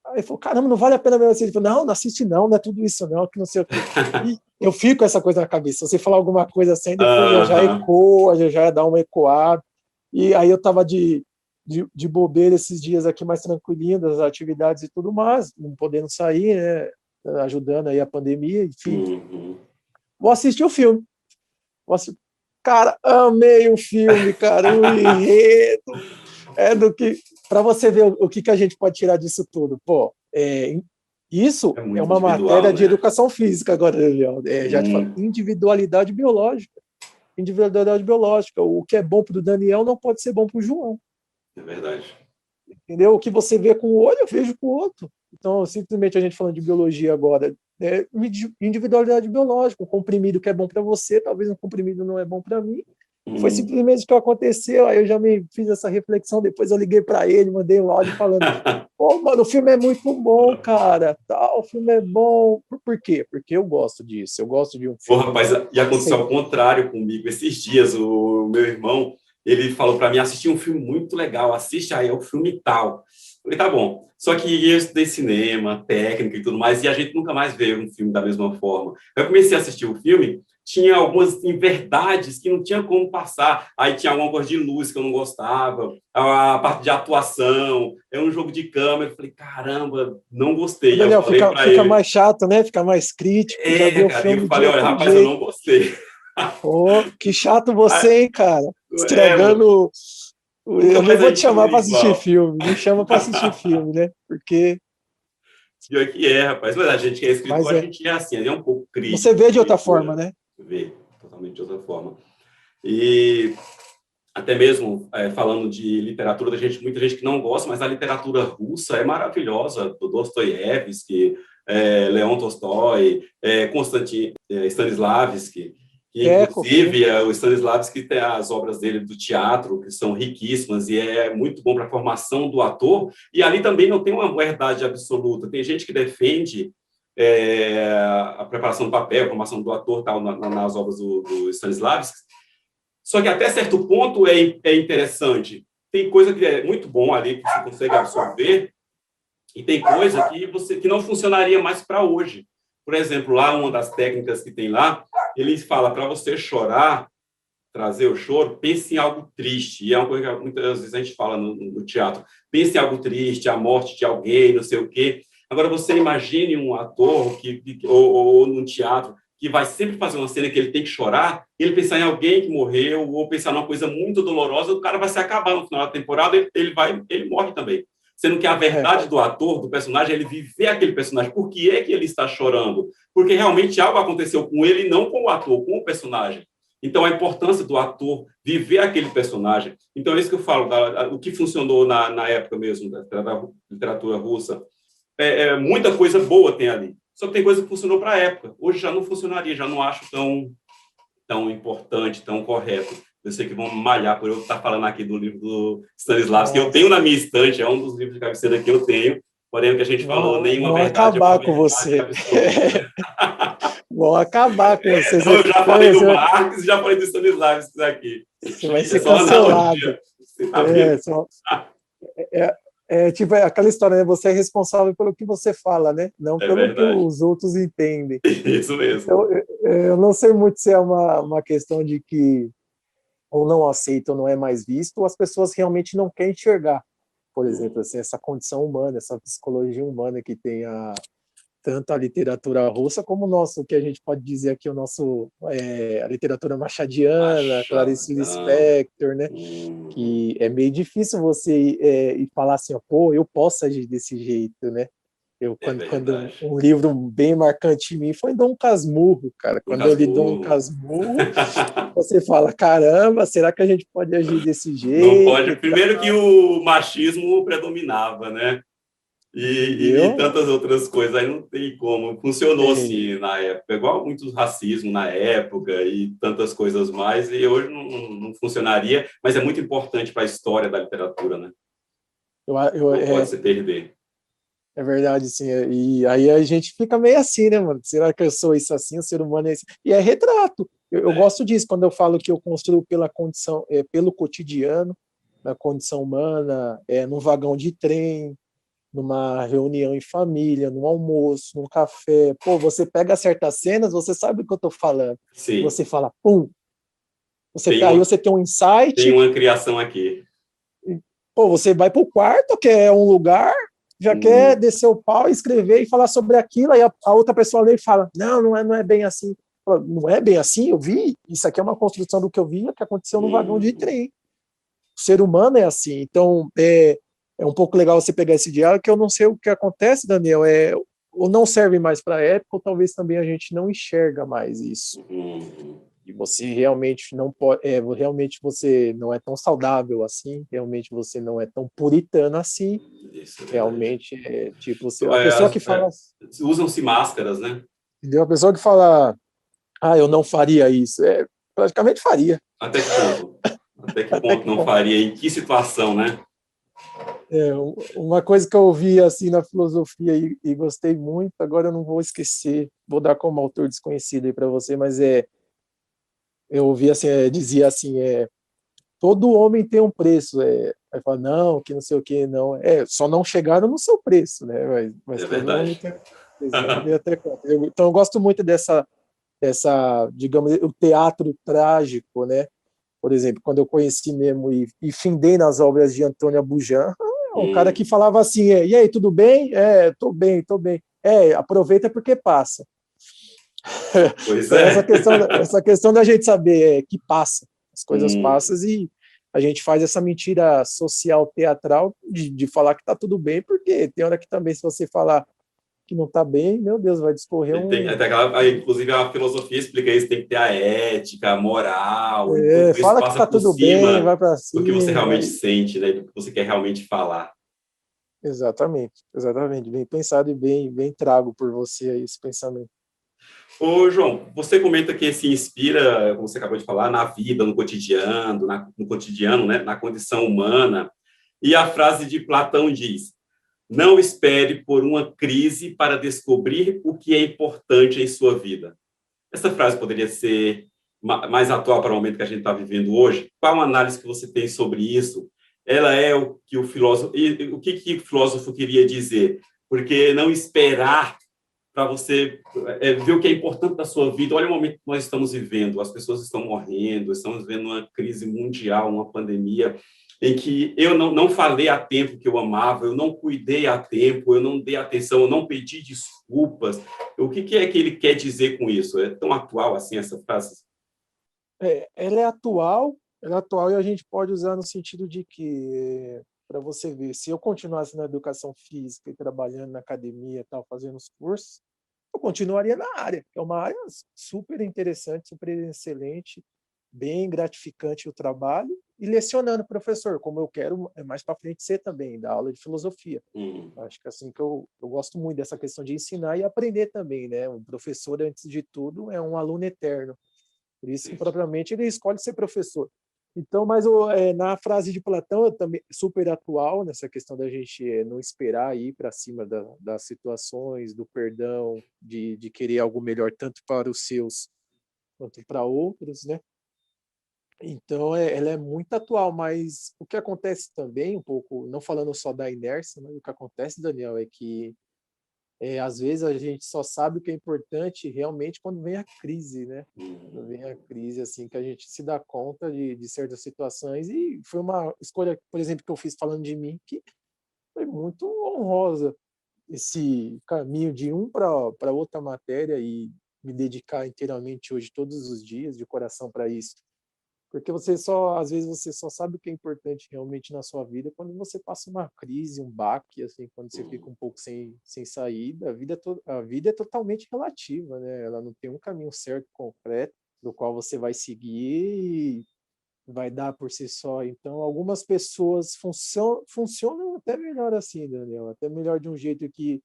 Aí ele falou, caramba, não vale a pena mesmo assistir. Ele falou, não assiste não é tudo isso não, que não sei o quê. E eu fico com essa coisa na cabeça. Se você falar alguma coisa assim, depois já ecoa, já dá uma ecoada. E aí eu tava de bobeira esses dias aqui, mais tranquilinho, das atividades e tudo mais, não podendo sair, né, ajudando aí a pandemia, enfim. Vou assistir o filme. Cara, amei o filme, cara, o enredo do que... Para você ver o que a gente pode tirar disso tudo. Pô, isso é uma matéria, né, de educação física agora, Leão. Já te falo, individualidade biológica. O que é bom para o Daniel não pode ser bom para o João.
É verdade.
Entendeu? O que você vê com um olho, eu vejo com o outro. Então, simplesmente a gente falando de biologia agora, individualidade biológica, um comprimido que é bom para você, talvez um comprimido não é bom para mim. Foi simplesmente o que aconteceu, aí eu já me fiz essa reflexão, depois eu liguei para ele, mandei um áudio falando, pô, mano, o filme é muito bom, cara, o filme é bom. Por quê? Porque eu gosto disso, eu gosto de um filme.
Pô, rapaz, e aconteceu ao contrário comigo esses dias. O meu irmão, ele falou para mim, assistir um filme muito legal, assiste aí, é o filme tal. Eu falei, tá bom. Só que eu estudei cinema, técnica e tudo mais, e a gente nunca mais vê um filme da mesma forma. Eu comecei a assistir o filme, tinha algumas inverdades que não tinha como passar. Aí tinha alguma coisa de luz que eu não gostava, a parte de atuação, um jogo de câmera. Eu falei, caramba, não gostei.
Daniel, fica mais chato, né? Fica mais crítico.
Cara, eu falei, olha, rapaz, eu não gostei.
Pô, que chato você, hein, cara? Estragando... Eu não vou te chamar para assistir filme, me chama para assistir filme, né? Porque...
Pior que rapaz. Mas a gente que é escritor, a gente é assim, é um pouco crítico.
Você vê de outra forma, né?
Vê, totalmente de outra forma. E até mesmo falando de literatura, muita gente que não gosta, mas a literatura russa é maravilhosa, do Dostoiévski, Leon Tolstói, Konstantin Stanislavski. E, inclusive, o Stanislavski tem as obras dele do teatro, que são riquíssimas, e é muito bom para a formação do ator, e ali também não tem uma verdade absoluta. Tem gente que defende a preparação do papel, a formação do ator tal, nas obras do Stanislavski, só que até certo ponto é interessante. Tem coisa que é muito bom ali, que você consegue absorver, e tem coisa que não funcionaria mais para hoje. Por exemplo, lá, uma das técnicas que tem lá, ele fala, para você chorar, trazer o choro, pense em algo triste. E é uma coisa que muitas vezes a gente fala no teatro. Pense em algo triste, a morte de alguém, não sei o quê. Agora, você imagine um ator ou num teatro que vai sempre fazer uma cena que ele tem que chorar, ele pensar em alguém que morreu, ou pensar numa coisa muito dolorosa, o cara vai se acabar no final da temporada, ele morre também. Sendo que a verdade do ator, do personagem, é ele viver aquele personagem. Por que é que ele está chorando? Porque realmente algo aconteceu com ele, não com o ator, com o personagem. Então, a importância do ator viver aquele personagem. Então, é isso que eu falo, o que funcionou na época mesmo da literatura russa. Muita coisa boa tem ali. Só que tem coisa que funcionou para a época. Hoje já não funcionaria, já não acho tão importante, tão correto. Eu sei que vão malhar por eu estar falando aqui do livro do Stanislavski, que eu tenho na minha estante, é um dos livros de cabeceira que eu tenho, porém o que a gente falou, nenhuma
não
verdade...
acabar com você. Vão acabar com vocês.
Eu já falei do Marx e já falei do Stanislavski aqui.
Você vai ser
só
cancelado.
Você tá vendo?
Tipo aquela história, né? Você é responsável pelo que você fala, né? Não
É
pelo que
verdade.
os outros entendem.
Isso mesmo.
Então, eu não sei muito se é uma questão de que ou não aceita ou não é mais visto, ou as pessoas realmente não querem enxergar, por exemplo, assim, essa condição humana, essa psicologia humana que tem tanto a literatura russa como o nosso, que a gente pode dizer aqui, a literatura machadiana, Clarice
Machadão.
Lispector, né? Que é meio difícil você ir falar assim, ó, pô, eu posso agir desse jeito, né? Quando um livro bem marcante em mim foi Dom Casmurro, cara.
Dom
Quando eu li Dom
Casmurro.
Casmurro, você fala, caramba, será que a gente pode agir desse
Não
jeito
pode.
e
Primeiro que
tal?
o machismo predominava, né? E
Entendeu?
tantas outras coisas aí não tem como. Funcionou
É,
assim na época, igual muitos racismo na época e tantas coisas mais, e hoje não funcionaria, mas é muito importante para a história da literatura, né? Não pode se perder.
é verdade, sim. E aí a gente fica meio assim, né, mano? Será que eu sou isso assim? O ser humano é esse? E é retrato. Eu gosto disso quando eu falo que eu construo pela condição, pelo cotidiano, na condição humana, num vagão de trem, numa reunião em família, num almoço, num café. Pô, você pega certas cenas, você sabe o que eu tô falando.
Sim,
Você fala, pum,
tem
aí
uma,
você tem um
tem
insight,
uma criação aqui.
pô, você vai pro quarto, que é um lugar, já quer descer o pau, escrever e falar sobre aquilo, aí a outra pessoa lê e fala, não é bem assim. Fala, não é bem assim, eu vi, isso aqui é uma construção do que eu vi, que aconteceu no vagão de trem. O ser humano é assim, então é um pouco legal você pegar esse diálogo, que eu não sei o que acontece, Daniel, ou não serve mais para a época, ou talvez também a gente não enxerga mais isso. E você realmente não pode, realmente você não é tão saudável assim, realmente você não é tão puritano assim,
Isso é verdade.
realmente tipo a pessoa que fala,
Usam-se máscaras, né?
entendeu? A pessoa que fala, eu não faria isso, praticamente faria.
Até que ponto? Até que
Até
ponto
que
não
ponto?
faria? Em que situação, né?
Uma coisa que eu ouvi assim na filosofia e gostei muito, agora eu não vou esquecer, vou dar como autor desconhecido aí para você, mas eu ouvi assim, dizia assim, todo homem tem um preço, aí fala, não, que não sei o que, não, só não chegaram no seu preço, né, mas
É
todo homem
verdade.
tem, exame até quanto. Então eu gosto muito digamos, o teatro trágico, né, por exemplo, quando eu conheci mesmo e findei nas obras de Antônio Abujan, um cara que falava assim, e aí, tudo bem? Tô bem, tô bem. Aproveita porque passa.
Pois
Então,
é.
essa questão da gente saber que passa, as coisas
Hum,
passam e a gente faz essa mentira social teatral de falar que tá tudo bem, porque tem hora que também, se você falar que não tá bem, meu Deus, vai discorrer
até inclusive, a filosofia explica isso, tem que ter a ética, a moral, e tudo isso
fala que
passa
tá
por
tudo bem,
cima
vai para
do que você
cima.
realmente sente, né? Do que você quer realmente falar.
Exatamente, exatamente. Bem pensado e bem trago por você aí esse pensamento.
Ô, João, você comenta que se inspira, como você acabou de falar, na vida, no cotidiano, né? Na condição humana. E a frase de Platão diz: não espere por uma crise para descobrir o que é importante em sua vida. Essa frase poderia ser mais atual para o momento que a gente está vivendo hoje? Qual a análise que você tem sobre isso? Ela é o que o filósofo... E o que o filósofo queria dizer? Porque não esperar para você ver o que é importante da sua vida. Olha o momento que nós estamos vivendo. As pessoas estão morrendo, estamos vivendo uma crise mundial, uma pandemia, em que eu não falei a tempo que eu amava, eu não cuidei a tempo, eu não dei atenção, eu não pedi desculpas. O que é que ele quer dizer com isso? É tão atual assim essa frase?
Ela é atual e a gente pode usar no sentido de que, para você ver, se eu continuasse na educação física e trabalhando na academia e tal, fazendo os cursos, eu continuaria na área, que é uma área super interessante, super excelente, bem gratificante o trabalho, e lecionando professor, como eu quero mais para frente ser também, da aula de filosofia. Acho que assim que eu gosto muito dessa questão de ensinar e aprender também, né? Um professor, antes de tudo, é um aluno eterno. Por isso que, propriamente, ele escolhe ser professor. Então, mas na frase de Platão, eu também super atual nessa questão da gente não esperar ir para cima das situações, do perdão, de querer algo melhor tanto para os seus quanto para outros, né? Então, ela é muito atual, mas o que acontece também, um pouco, não falando só da inércia, mas o que acontece, Daniel, é que às vezes a gente só sabe o que é importante realmente quando vem a crise, né? Quando vem a crise, assim, que a gente se dá conta de certas situações. E foi uma escolha, por exemplo, que eu fiz falando de mim, que foi muito honrosa. Esse caminho de para outra matéria e me dedicar inteiramente hoje, todos os dias, de coração para isso. Porque às vezes você só sabe o que é importante realmente na sua vida quando você passa uma crise, um baque, assim, quando você fica um pouco sem saída. A vida é totalmente relativa, né? Ela não tem um caminho certo, concreto, do qual você vai seguir e vai dar por si só. Então, algumas pessoas funcionam até melhor assim, Daniel, até melhor de um jeito que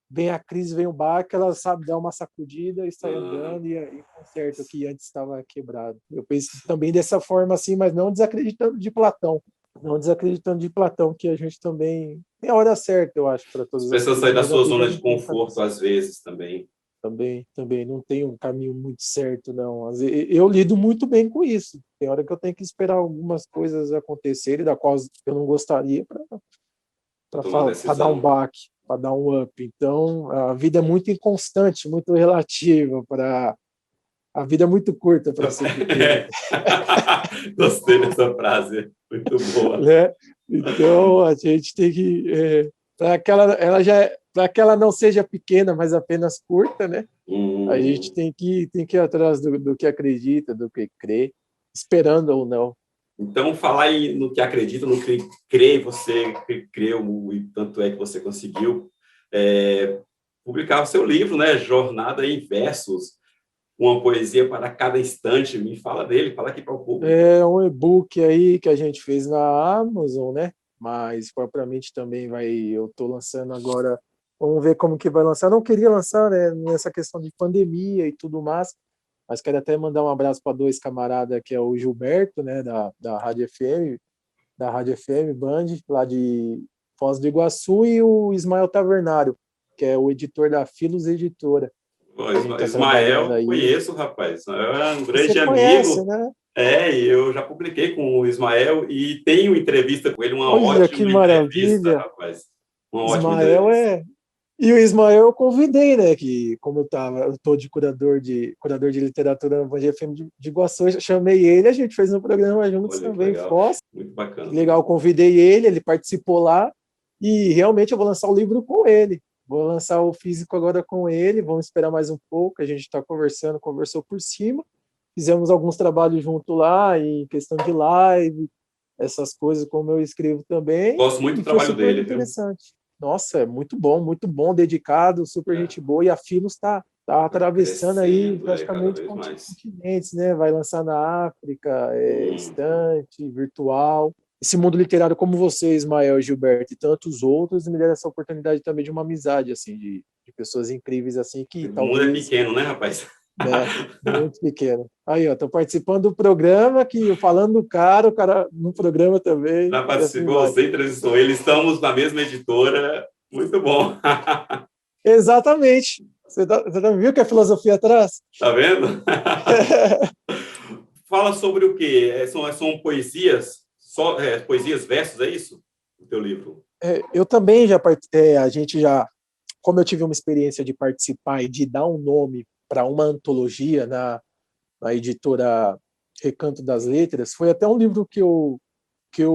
vem a crise, vem o baque, ela sabe dar uma sacudida e sai andando e conserta o que antes estava quebrado. Eu penso também dessa forma assim, mas não desacreditando de Platão. Não desacreditando de Platão, que a gente também tem a hora certa, eu acho, para
As
todas as
pessoas
coisas,
saem da
mas a
sua
vida
zona
não
de
tem um caminho
conforto,
certo.
às vezes, também.
Também não tem um caminho muito certo, não. Eu lido muito bem com isso. Tem hora que eu tenho que esperar algumas coisas acontecerem, da qual eu não gostaria,
Tomar
para dar um
decisão.
baque, para dar um up. Então, a vida é muito inconstante, muito relativa, a vida é muito curta para ser pequena,
Gostei dessa frase, muito boa.
né? Então, a gente tem que para que ela não seja pequena, mas apenas curta, né? A gente
Hum.
tem que ir atrás do que acredita, do que crê, esperando ou não.
Então, falar no que acredita, no que crê, você creu e tanto é que você conseguiu publicar o seu livro, né? Jornada em Versos, uma poesia para cada instante. Me fala dele, fala aqui para o público.
É um e-book aí que a gente fez na Amazon, né? Mas propriamente também eu estou lançando agora. Vamos ver como que vai lançar. Eu não queria lançar, né, nessa questão de pandemia e tudo mais, mas quero até mandar um abraço para dois camaradas, que é o Gilberto, né, da Rádio FM Band, lá de Foz do Iguaçu, e o Ismael Tavernário, que é o editor da Filos Editora.
Pô,
A gente está trabalhando
Ismael,
aí.
conheço, rapaz. Ismael é um
Você
grande
conhece,
amigo.
né?
E eu já publiquei com o Ismael e tenho entrevista com ele, uma
Olha que
ótima entrevista,
maravilha!
rapaz. Uma ótima
Ismael
entrevista.
E o Ismael eu convidei, né? Que como eu tô de curador de literatura na Band FM de Iguaçu, eu chamei ele, a gente fez um programa juntos
Olha que
também,
legal.
Foz.
Muito
Que
bacana.
legal, convidei ele participou lá e realmente eu vou lançar o livro com ele. Vou lançar o físico agora com ele, vamos esperar mais um pouco, a gente está conversou por cima, fizemos alguns trabalhos junto lá, em questão de live, essas coisas como eu escrevo também,
Gosto muito
e
do
foi
trabalho
super
dele, viu?
interessante. Nossa, é muito bom, dedicado, super
É,
gente boa, e a Filos está
vai
atravessando aí
crescendo, cada
praticamente
vez mais.
continentes, né? Vai lançar na África,
Hum.
estante, virtual. Esse mundo literário como você, Ismael, Gilberto e tantos outros, me deram essa oportunidade também de uma amizade, assim, de pessoas incríveis, assim, que
O mundo é
talvez,
pequeno, né, rapaz?
né, muito pequeno. Aí, ó, tô participando do programa, falando do cara, o cara no programa também,
Já
e assim
participou,
vai.
você entrevistou ele, estamos na mesma editora. Muito bom.
Exatamente. Você viu que a filosofia atrás?
Tá vendo? Fala sobre o quê? São poesias, poesias, versos, é isso? O teu livro?
Eu também a gente já, como eu tive uma experiência de participar e de dar um nome para uma antologia na editora Recanto das Letras, foi até um livro que eu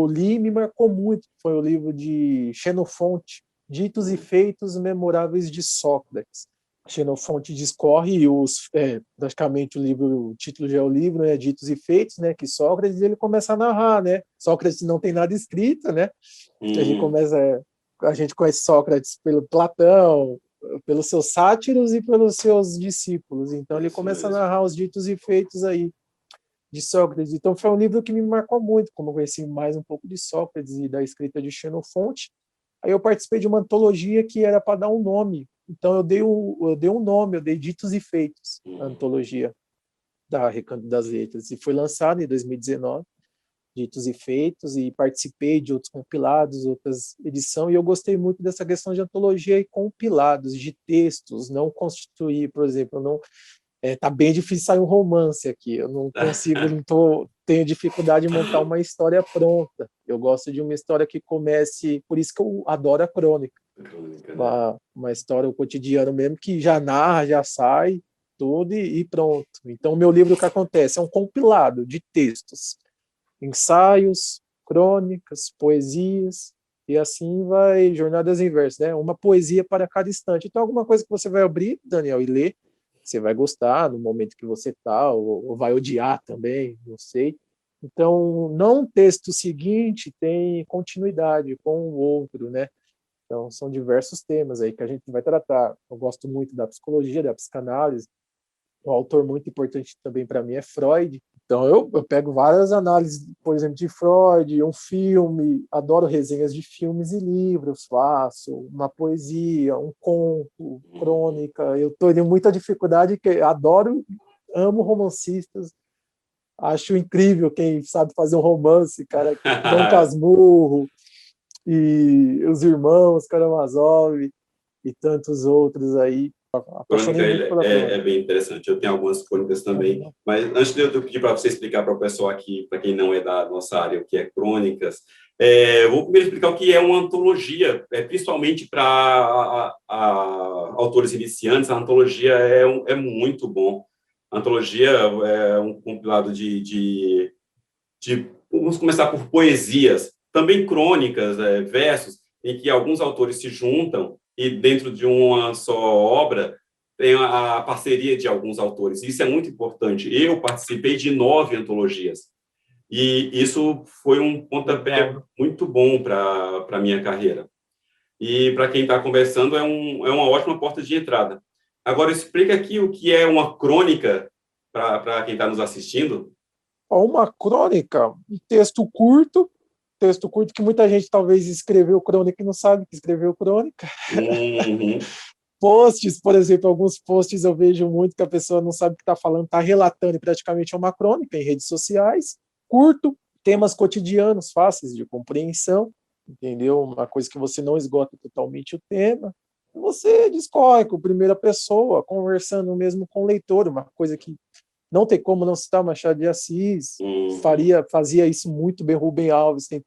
li e me marcou muito, foi o livro de Xenofonte, Ditos e Feitos Memoráveis de Sócrates. Xenofonte discorre e praticamente o título já é o livro, né, Ditos e Feitos, né, que Sócrates ele começa a narrar, né? Sócrates não tem nada escrito, né?
Hum,
A gente conhece Sócrates pelo Platão, pelos seus sátiros e pelos seus discípulos. Então ele
isso
começa a
mesmo.
narrar os ditos e feitos aí de Sócrates. Então foi um livro que me marcou muito, como eu conheci mais um pouco de Sócrates e da escrita de Xenofonte. Aí eu participei de uma antologia que era para dar um nome. Então eu dei um nome, eu dei Ditos e Feitos, a
Hum.
antologia da Recanto das Letras. E foi lançada em 2019. ditos e feitos, e participei de outros compilados, outras edições, e eu gostei muito dessa questão de antologia e compilados, de textos, não constituir, por exemplo, não tá bem difícil sair um romance aqui, eu não consigo, tenho dificuldade de montar uma história pronta, eu gosto de uma história que comece, por isso que eu adoro a crônica, uma história, o cotidiano mesmo, que já narra, já sai, tudo e pronto. Então, o meu livro, o que acontece? É um compilado de textos, ensaios, crônicas, poesias, e assim vai, jornadas inversas, né? Uma poesia para cada instante. Então, alguma coisa que você vai abrir, Daniel, e ler, você vai gostar no momento que você está, ou vai odiar também, não sei. Então, não um texto seguinte tem continuidade com o outro, né? Então, são diversos temas aí que a gente vai tratar. Eu gosto muito da psicologia, da psicanálise. Um autor muito importante também para mim é Freud. Então, eu pego várias análises, por exemplo, de Freud, um filme, adoro resenhas de filmes e livros, faço uma poesia, um conto, crônica. Eu tenho muita dificuldade, que adoro, amo romancistas, acho incrível quem sabe fazer um romance, cara, Dom Casmurro, e os irmãos Karamazov, e tantos outros aí.
Crônica
Apaixonei muito pela crônica.
é bem interessante. Eu tenho algumas crônicas também, mas antes de eu pedir para você explicar para o pessoal aqui, para quem não é da nossa área, o que é crônicas, eu vou primeiro explicar o que é uma antologia, principalmente para autores iniciantes. A antologia é muito bom. A antologia é um compilado vamos começar por poesias, também crônicas, versos, em que alguns autores se juntam e dentro de uma só obra tem a parceria de alguns autores. Isso é muito importante. Eu participei de 9 antologias e isso foi um pontapé muito bom para a minha carreira. E para quem está conversando, é uma ótima porta de entrada. Agora, explica aqui o que é uma crônica para quem está nos assistindo.
Uma crônica, um texto curto que muita gente talvez escreveu crônica e não sabe que escreveu crônica.
Uhum.
Posts, por exemplo, alguns posts eu vejo muito que a pessoa não sabe o que está falando, está relatando e praticamente é uma crônica em redes sociais. Curto, temas cotidianos, fáceis de compreensão, entendeu? Uma coisa que você não esgota totalmente o tema. Você discorre com a primeira pessoa, conversando mesmo com o leitor, uma coisa que não tem como não citar Machado de Assis, fazia isso muito bem. Rubem Alves tem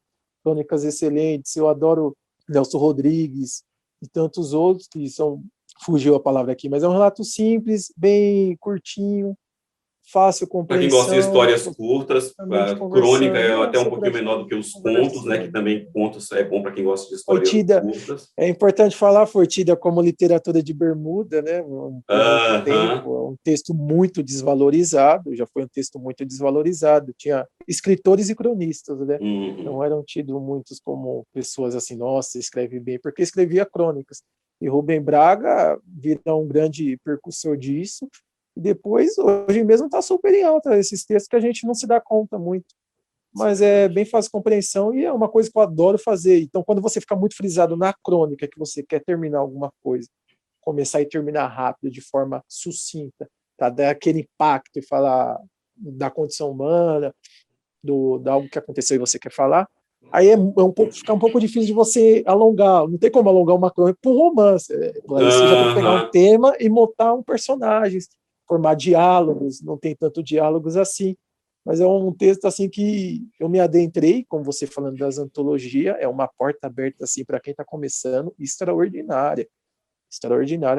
crônicas excelentes, eu adoro Nelson Rodrigues e tantos outros que são, fugiu a palavra aqui, mas é um relato simples, bem curtinho, fácil
Para quem
compreensão.
gosta de histórias curtas, a crônica é até um pouquinho menor do que os contos, né? Que também contos é bom para quem gosta de histórias curtas.
É importante falar, foi tida como literatura de bermuda, né? Por muito tempo, é um texto muito desvalorizado, já foi um texto muito desvalorizado. Tinha escritores e cronistas, né? Não eram tidos muitos como pessoas assim, nossa, escreve bem, porque escrevia crônicas. E Rubem Braga vira um grande percussor disso. E depois, hoje mesmo, está super em alta esses textos que a gente não se dá conta muito. Mas é bem fácil de compreensão e é uma coisa que eu adoro fazer. Então, quando você fica muito frisado na crônica, que você quer terminar alguma coisa, começar e terminar rápido, de forma sucinta, tá? Dar aquele impacto e falar da condição humana, de algo que aconteceu e você quer falar, aí fica um pouco difícil de você alongar. Não tem como alongar uma crônica para um romance. Você já tem que pegar um tema e montar um personagem, formar diálogos, não tem tanto diálogos assim, mas é um texto assim que eu me adentrei, como você falando das antologias, é uma porta aberta assim para quem está começando, extraordinária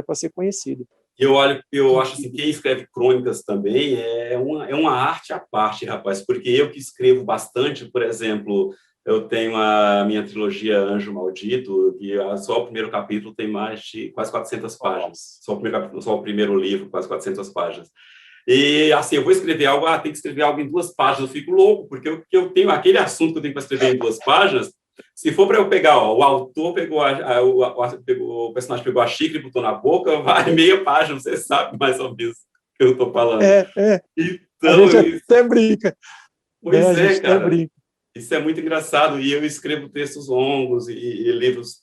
para ser conhecido.
Eu acho assim, quem escreve crônicas também é uma arte à parte, rapaz, porque eu que escrevo bastante, por exemplo, eu tenho a minha trilogia Anjo Maldito, que só o primeiro capítulo tem mais de quase 400 páginas, só o primeiro livro, quase 400 páginas. E, assim, eu vou escrever algo, tem que escrever algo em 2 páginas, eu fico louco, porque eu tenho aquele assunto que eu tenho para escrever em 2 páginas, se for para eu pegar, o autor pegou, o personagem pegou a xícara e botou na boca, vai meia página, você sabe mais ou menos o que eu estou falando.
Então, a gente até brinca.
Pois é, cara. Isso é muito engraçado, e eu escrevo textos longos e livros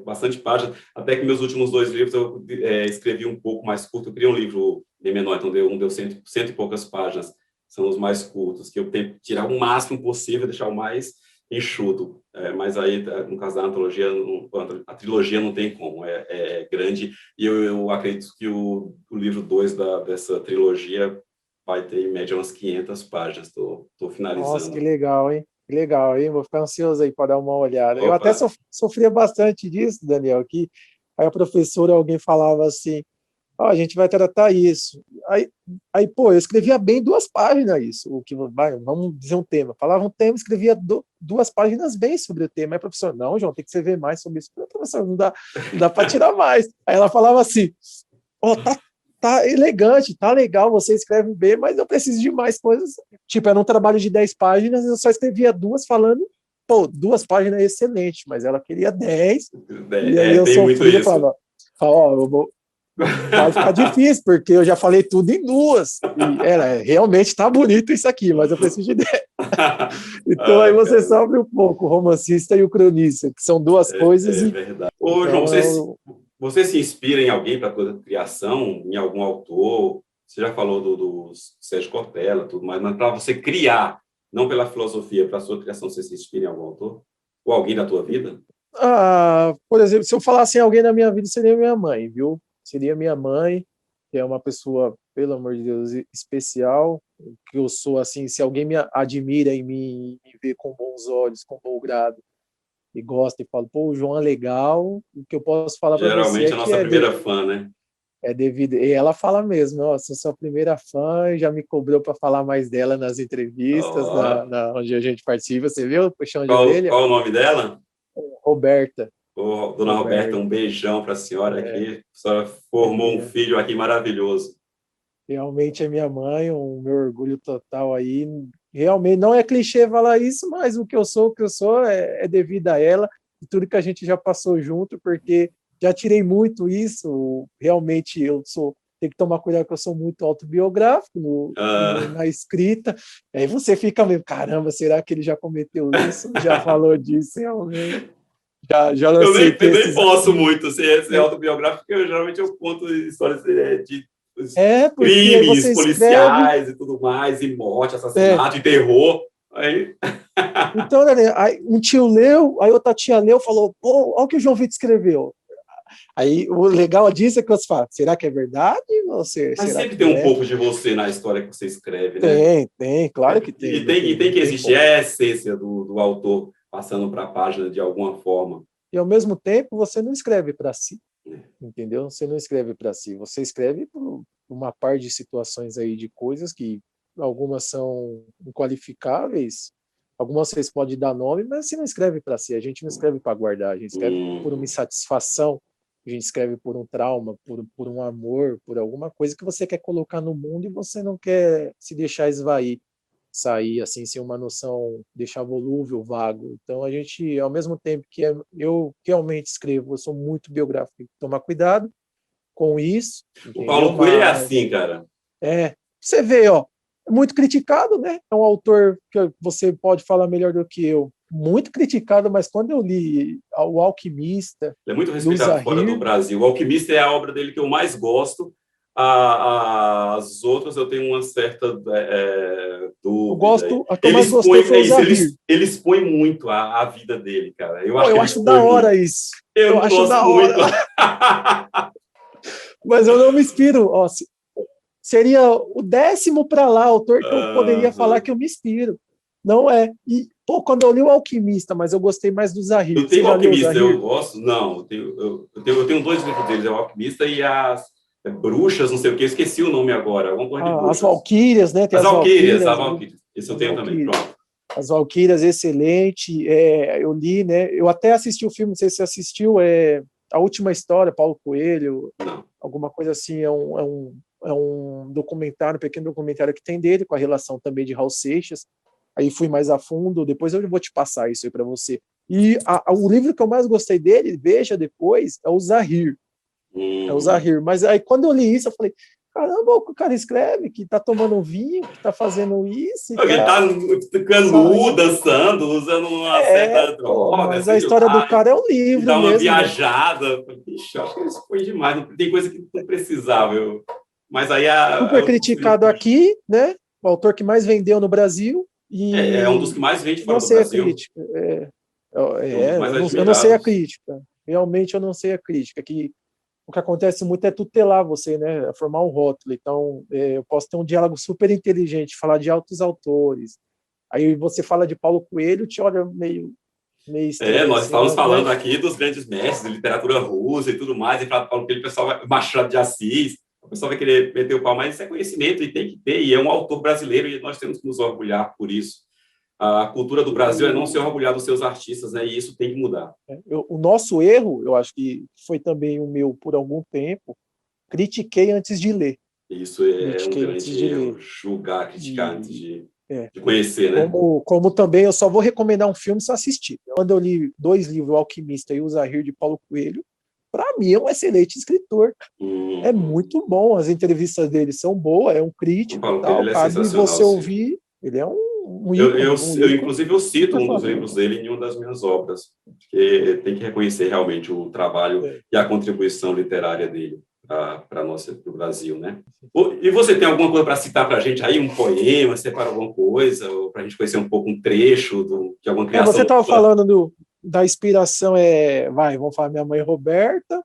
bastante páginas, até que meus últimos 2 livros eu escrevi um pouco mais curto, eu queria um livro bem menor, então deu cento e poucas páginas, são os mais curtos, que eu tento tirar o máximo possível, deixar o mais enxuto. Mas aí, no caso da antologia, a trilogia não tem como, é grande, e eu acredito que o livro 2 dessa trilogia vai ter, em média, umas 500 páginas, estou finalizando.
Nossa, que legal, hein? Que legal, hein? Vou ficar ansioso aí para dar uma olhada.
Opa.
Eu até sofria bastante disso, Daniel, que aí a professora, alguém falava assim, a gente vai tratar isso. Aí, pô, eu escrevia bem 2 páginas isso, o que vamos dizer um tema. Falava um tema, escrevia 2 páginas bem sobre o tema. Aí a professora, não, João, tem que escrever mais sobre isso. Professor, não dá para tirar mais. Aí ela falava assim, tá elegante, tá legal, você escreve bem, mas eu preciso de mais coisas. Tipo, era um trabalho de 10 páginas, eu só escrevia 2 falando, pô, 2 páginas é excelente, mas ela queria 10. E aí eu sofria, falava, vai ficar difícil, porque eu já falei tudo em 2. E realmente tá bonito isso aqui, mas eu preciso de 10. Então aí você sofre um pouco, o romancista e o cronista, que são 2 coisas.
É verdade. Ô, João, você se inspira em alguém para a tua criação, em algum autor? Você já falou do Sérgio Cortella, tudo mais, mas para você criar, não pela filosofia, para a sua criação, você se inspira em algum autor? Ou alguém da tua vida?
Por exemplo, se eu falasse em alguém da minha vida, seria minha mãe, viu? Seria minha mãe, que é uma pessoa, pelo amor de Deus, especial, que eu sou assim, se alguém me admira e me vê com bons olhos, com bom grado, e gosta e fala, pô, o João é legal, o que eu posso falar para você
Geralmente a nossa primeira fã, né?
É devido, e ela fala mesmo, sou sua primeira fã, já me cobrou para falar mais dela nas entrevistas, onde a gente participa, você viu? Puxão de orelha.
Qual o nome dela?
Roberta.
Dona Roberta, um beijão para a senhora aqui. A senhora formou um filho aqui maravilhoso.
Realmente é minha mãe, o meu orgulho total aí. Realmente não é clichê falar isso, mas o que eu sou é devido a ela e tudo que a gente já passou junto, porque já tirei muito isso. Realmente tenho que tomar cuidado que eu sou muito autobiográfico na escrita. Aí você fica meio, caramba, será que ele já cometeu isso? Já falou disso realmente? Já lancei
eu nem posso muito ser autobiográfico, porque geralmente eu conto histórias de crimes policiais e tudo mais, e morte, assassinato, e terror. Aí...
Então, aí um tio leu, aí outra tia leu, falou, pô, olha o que o João Vitor escreveu. Aí o legal disso é que você fala, será que é verdade?
Mas sempre tem um pouco de você na história que você escreve, né?
Tem, claro que tem.
E tem que existir a essência do autor passando para a página de alguma forma.
E ao mesmo tempo você não escreve para si, entendeu? Você não escreve para si, você escreve por uma par de situações aí de coisas que algumas são inqualificáveis, algumas vocês podem dar nome, mas você não escreve para si, a gente não escreve para guardar, a gente escreve por uma insatisfação, a gente escreve por um trauma, por um amor, por alguma coisa que você quer colocar no mundo e você não quer se deixar esvair, sair assim sem uma noção, deixar volúvel, vago. Então a gente, ao mesmo tempo que eu realmente escrevo, eu sou muito biográfico, tem que tomar cuidado com isso.
O Paulo Coelho é assim, cara.
Você vê, é muito criticado, né? É um autor que você pode falar melhor do que eu. Muito criticado, mas quando eu li O Alquimista...
Ele é muito respeitado fora do Brasil. O Alquimista é a obra dele que eu mais gosto. As outras eu tenho uma certa dúvida.
Eu gosto, a que eu mais gostei foi o Zahir.
Ele expõe muito a vida dele, cara. Eu
acho da hora isso.
Eu acho da hora.
Mas eu não me inspiro. Seria o 10º para lá, autor que eu poderia falar que eu me inspiro. Não é. E, quando eu li o Alquimista, mas eu gostei mais do Zahir.
Eu tenho o Alquimista, eu gosto? Não, eu tenho 2 livros deles, o Alquimista e as Bruxas, não sei o que, eu esqueci o nome agora.
As Valquírias, né?
As Valquírias. Esse eu tenho também, pronto.
As Valquírias, excelente. Eu li, né? Eu até assisti o filme, não sei se você assistiu, A Última História, Paulo Coelho, alguma coisa assim, é um documentário, um pequeno documentário que tem dele, com a relação também de Raul Seixas. Aí fui mais a fundo, depois eu vou te passar isso aí para você. E o livro que eu mais gostei dele, veja depois, é o Zahir. É o Zahir. Mas aí quando eu li isso, eu falei, caramba, o cara escreve que tá tomando vinho, que tá fazendo isso.
Ele tá ficando dançando, usando uma certa droga.
Mas a história do cara é um livro.
Dá uma
mesmo,
viajada. Né? Ixi, acho que isso foi demais. Tem coisa que não precisava. Mas aí
super criticado aqui, né? o autor que mais vendeu no Brasil
É um dos
e
que mais vende
não
fora do
sei a
Brasil.
crítica.
É um dos mais
Eu não sei a
admirados.
crítica. Realmente eu não sei a crítica. Que o que acontece muito é tutelar você, né? Formar um rótulo. Então, eu posso ter um diálogo super inteligente, falar de altos autores. Aí você fala de Paulo Coelho, te olha meio estranho
Nós
assim,
estávamos
mas, né?
falando aqui dos grandes mestres de literatura russa e tudo mais, e fala aquele pessoal, Machado de Assis, o pessoal vai querer meter o pau, mas isso é conhecimento e tem que ter, e é um autor brasileiro e nós temos que nos orgulhar por isso. A cultura do Brasil é não se orgulhar dos seus artistas, né? E isso tem que mudar.
O nosso erro, eu acho que foi também o meu por algum tempo, critiquei antes de ler.
Isso é um
Critiquei antes
grande
de ler.
erro, julgar, criticar antes
E, é,
de conhecer, né?
como também eu só vou recomendar um filme se assistir. Quando eu li 2 livros, O Alquimista e O Zahir, de Paulo Coelho, para mim é um excelente escritor. É
Uhum.
muito bom, as entrevistas dele são boas, é um
O
crítico e
Paulo Coelho
tal,
ele é
cabe
sensacional,
você
sim.
ouvir, ele é um ícone,
Inclusive, eu cito
super
um dos
famoso.
livros dele em uma das minhas obras, porque tem que reconhecer realmente o trabalho
É.
e a contribuição literária dele para o Brasil, né? E você tem alguma coisa para citar para a gente aí? Um poema, separa alguma coisa, para a gente conhecer um pouco um trecho de alguma
Você
criação
estava
sua?
falando da inspiração, vamos falar, minha mãe Roberta,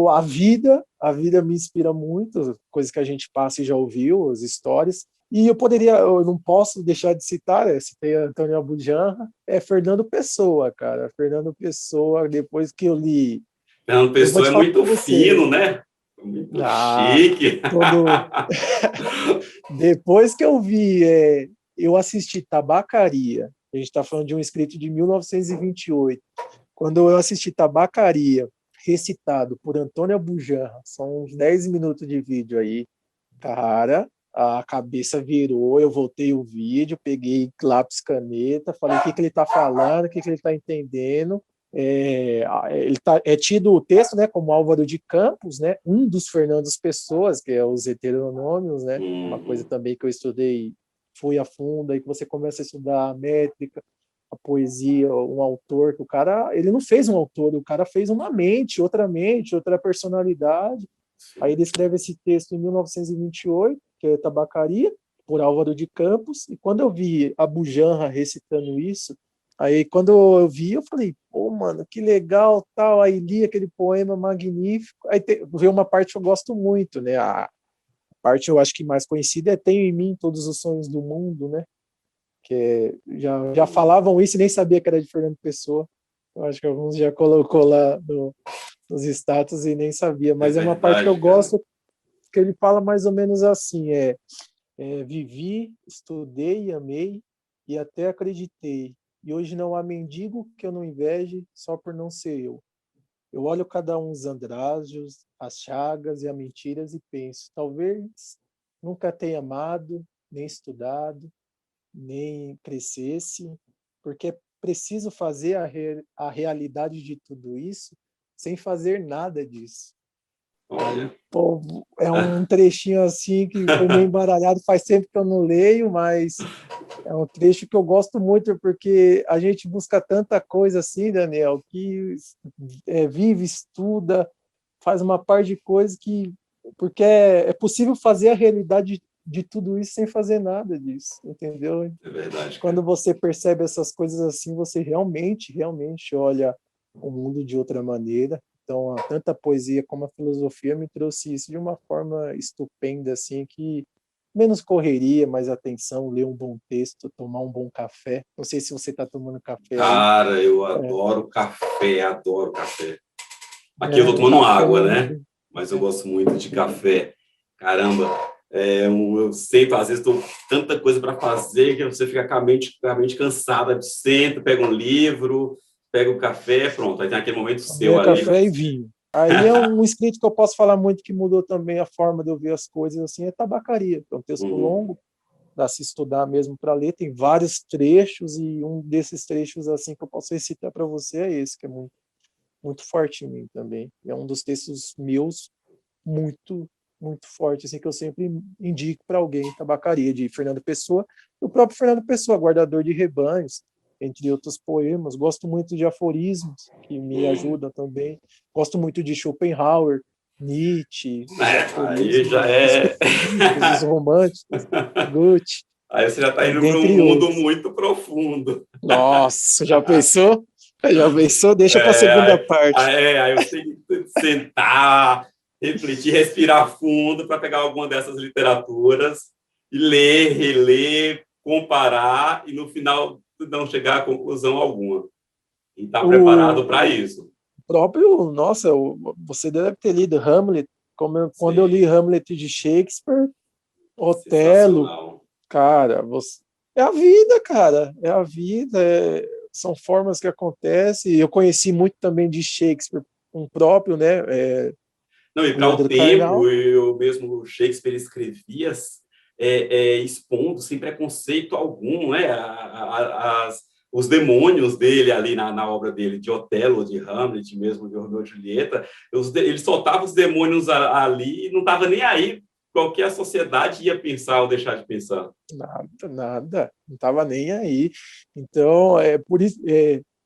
a vida me inspira muito, coisas que a gente passa e já ouviu, as histórias. E eu não posso deixar de citar, citei Antônio Abujanra, Fernando Pessoa, cara. Fernando Pessoa, depois que eu li,
Fernando
eu vou
Pessoa
te
é
falar para
muito
você,
fino, né? Muito
ah,
chique.
todo, depois que eu vi, eu assisti Tabacaria, a gente está falando de um escrito de 1928. Quando eu assisti Tabacaria, recitado por Antônio Abujanra, são uns 10 minutos de vídeo aí, cara, a cabeça virou, eu voltei o vídeo, peguei lápis, caneta, falei o que ele está falando, o que ele está entendendo. É tido o texto, né, como Álvaro de Campos, né, um dos Fernandos Pessoas, que é os heteronômios, né, uma coisa
Uhum.
também que eu estudei, fui a fundo, aí que você começa a estudar a métrica, a poesia, um autor, que o cara, ele não fez um autor, o cara fez uma mente, outra personalidade. Aí ele escreve esse texto em 1928, que é Tabacaria, por Álvaro de Campos, e quando eu vi a Bujanra recitando isso, aí quando eu vi, eu falei, pô, mano, que legal, tal, aí li aquele poema magnífico, veio uma parte que eu gosto muito, né, a parte eu acho que mais conhecida é Tenho em mim todos os sonhos do mundo, né, já falavam isso e nem sabia que era de Fernando Pessoa. Eu acho que alguns já colocou lá nos status e nem sabia,
É
mas é uma parte que eu
verdade, cara.
gosto, que ele fala mais ou menos assim, vivi, estudei, amei e até acreditei, e hoje não há mendigo que eu não inveje só por não ser eu. Eu olho cada um os andrajos, as chagas e as mentiras e penso, talvez nunca tenha amado, nem estudado, nem crescesse, porque é preciso fazer a realidade de tudo isso sem fazer nada disso. Aí,
Olha.
pô, é um trechinho assim que foi meio embaralhado, faz tempo que eu não leio, mas é um trecho que eu gosto muito, porque a gente busca tanta coisa assim, Daniel, que vive, estuda, faz uma par de coisas que. Porque é possível fazer a realidade de tudo isso sem fazer nada disso, entendeu?
É verdade,
Quando
cara.
você percebe essas coisas assim, você realmente olha o mundo de outra maneira. Então, tanto a poesia como a filosofia me trouxe isso de uma forma estupenda, assim, que menos correria, mais atenção, ler um bom texto, tomar um bom café. Não sei se você está tomando café aí.
Cara, eu
É,
adoro café, adoro café. Aqui eu tô
o
tomando
café
água,
é
né?
muito.
Mas eu gosto muito de café. Caramba, eu sinto, às vezes, tô com tanta coisa para fazer que você fica com a mente cansada. Senta, pega um livro, pega o café, pronto. Aí tem aquele momento seu
É
ali.
café e vinho. Aí é um escrito que eu posso falar muito que mudou também a forma de eu ver as coisas, assim, é Tabacaria, que é um texto
Uhum.
longo, dá se estudar mesmo para ler, tem vários trechos e um desses trechos assim que eu posso recitar para você é esse, que é muito forte em mim também. É um dos textos meus muito forte, assim que eu sempre indico para alguém, Tabacaria de Fernando Pessoa, o próprio Fernando Pessoa, Guardador de Rebanhos, entre outros poemas. Gosto muito de aforismos que me
Hum.
ajudam também. Gosto muito de Schopenhauer, Nietzsche, os
Aí já
aforismos, os
é.
filosóficos, os românticos, Goethe.
Aí você já está indo para um
dentre
mundo
outros.
muito profundo.
Nossa, já pensou? Já pensou? Deixa para a
É,
segunda parte.
aí você tem que sentar, refletir, respirar fundo para pegar alguma dessas literaturas e ler, reler, comparar e no final não chegar a conclusão alguma. E estar preparado para
O
isso.
próprio, nossa, você deve ter lido Hamlet, quando eu li
Sim,
Hamlet de Shakespeare, Otelo,
sensacional.
cara, é a vida, cara, é a vida, são formas que acontecem. Eu conheci muito também de Shakespeare, um próprio, né,
Não, e
o
para o
Leandro
tempo,
Carnal.
eu mesmo Shakespeare escrevia expondo sem preconceito algum, né? Os demônios dele ali na obra dele, de Otelo, de Hamlet, mesmo de Romeu e Julieta, ele soltava os demônios ali e não estava nem aí qualquer a sociedade ia pensar ou deixar de pensar.
Nada, nada, não estava nem aí. Então, por isso,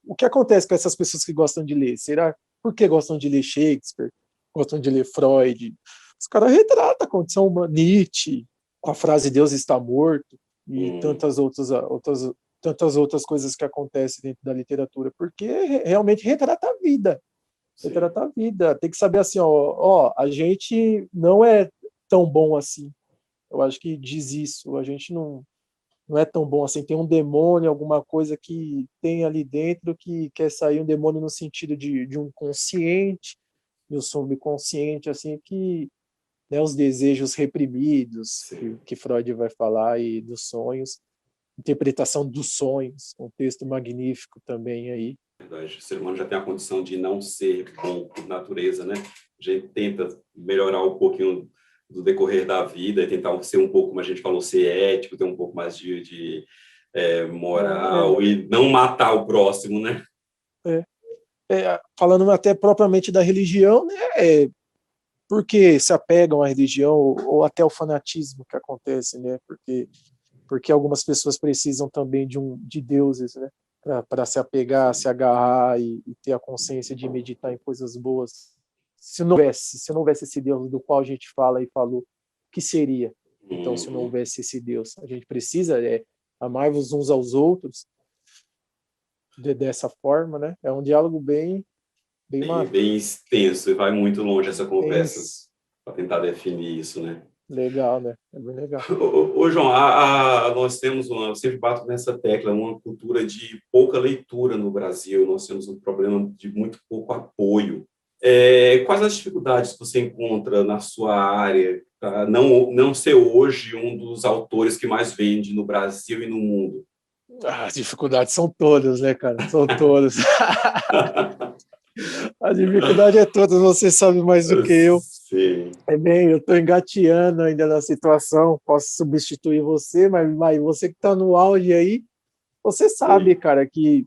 o que acontece com essas pessoas que gostam de ler? Será por que gostam de ler Shakespeare? Gostam de ler Freud? Os caras retratam a condição humana, Nietzsche, com a frase Deus está morto e
Hum,
tantas outras coisas que acontecem dentro da literatura, porque realmente retrata a vida.
sim.
Retrata a vida. Tem que saber assim, ó, a gente não é tão bom assim. Eu acho que diz isso. A gente não é tão bom assim. Tem um demônio, alguma coisa que tem ali dentro que quer sair, um demônio no sentido de um consciente e o subconsciente, assim, que, né, os desejos reprimidos,
Sim.
que Freud vai falar, e dos sonhos, interpretação dos sonhos, um texto magnífico também aí.
Verdade. O ser humano já tem a condição de não ser bom por natureza, né? A gente tenta melhorar um pouquinho do decorrer da vida e tentar ser um pouco, como a gente falou, ser ético, ter um pouco mais de moral
É,
e não matar o próximo, né?
é, falando até propriamente da religião, né, porque se apegam à religião ou até ao fanatismo que acontece, né? Porque algumas pessoas precisam também de deuses, né? Para se apegar,
Sim.
se agarrar e ter a consciência de meditar em coisas boas. Se não houvesse esse Deus do qual a gente fala e falou, o que seria? Então, se não
Uhum.
houvesse esse Deus, a gente precisa amar-vos uns aos outros dessa forma, né? É um diálogo bem
Bem, bem extenso e vai muito longe essa conversa
intenso,
para tentar definir isso, né?
legal, né? É bem legal.
Ô, João, nós temos eu sempre bato nessa tecla, uma cultura de pouca leitura no Brasil, nós temos um problema de muito pouco apoio. Quais as dificuldades que você encontra na sua área para não ser hoje um dos autores que mais vende no Brasil e no mundo?
As dificuldades são todas, né, cara? São todas. A dificuldade é toda, você sabe mais do que eu.
Sim.
Eu estou engateando ainda na situação, posso substituir você, mas você que está no auge aí, você sabe,
Sim.
cara, que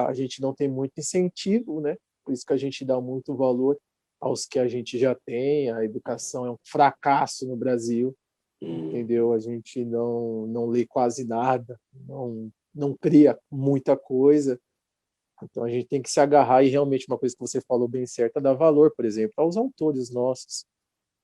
a gente não tem muito incentivo, né? Por isso que a gente dá muito valor aos que a gente já tem. A educação é um fracasso no Brasil,
Hum,
entendeu? A gente não lê quase nada, não cria muita coisa. Então a gente tem que se agarrar e realmente uma coisa que você falou bem certa, dar valor, por exemplo, aos autores nossos,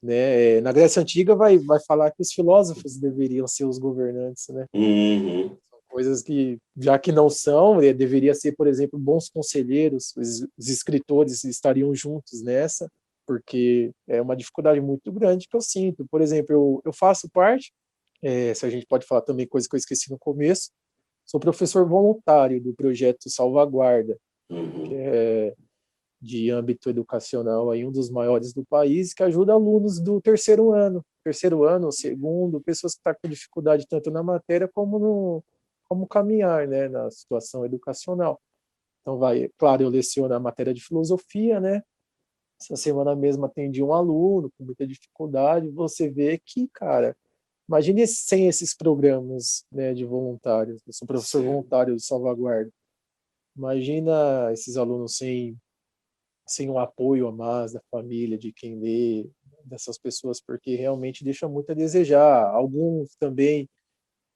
né? Na Grécia Antiga vai falar que os filósofos deveriam ser os governantes, né?
uhum,
Coisas que, já que não são, deveria ser, por exemplo, bons conselheiros, os escritores estariam juntos nessa, porque é uma dificuldade muito grande que eu sinto. Por exemplo, eu faço parte, se a gente pode falar também coisa que eu esqueci no começo, sou professor voluntário do projeto Salvaguarda, que
uhum.
é de âmbito educacional, aí um dos maiores do país, que ajuda alunos do terceiro ano, segundo, pessoas que estão com dificuldade tanto na matéria como como caminhar, né, na situação educacional. Então claro, eu leciono a matéria de filosofia, né? Essa semana mesmo atendi um aluno com muita dificuldade. Você vê que, cara, imagine sem esses programas, né, de voluntários. Eu sou professor
Sim.
voluntário de salvaguarda. Imagina esses alunos sem um apoio a mais da família, de quem lê, dessas pessoas, porque realmente deixa muito a desejar. Alguns também,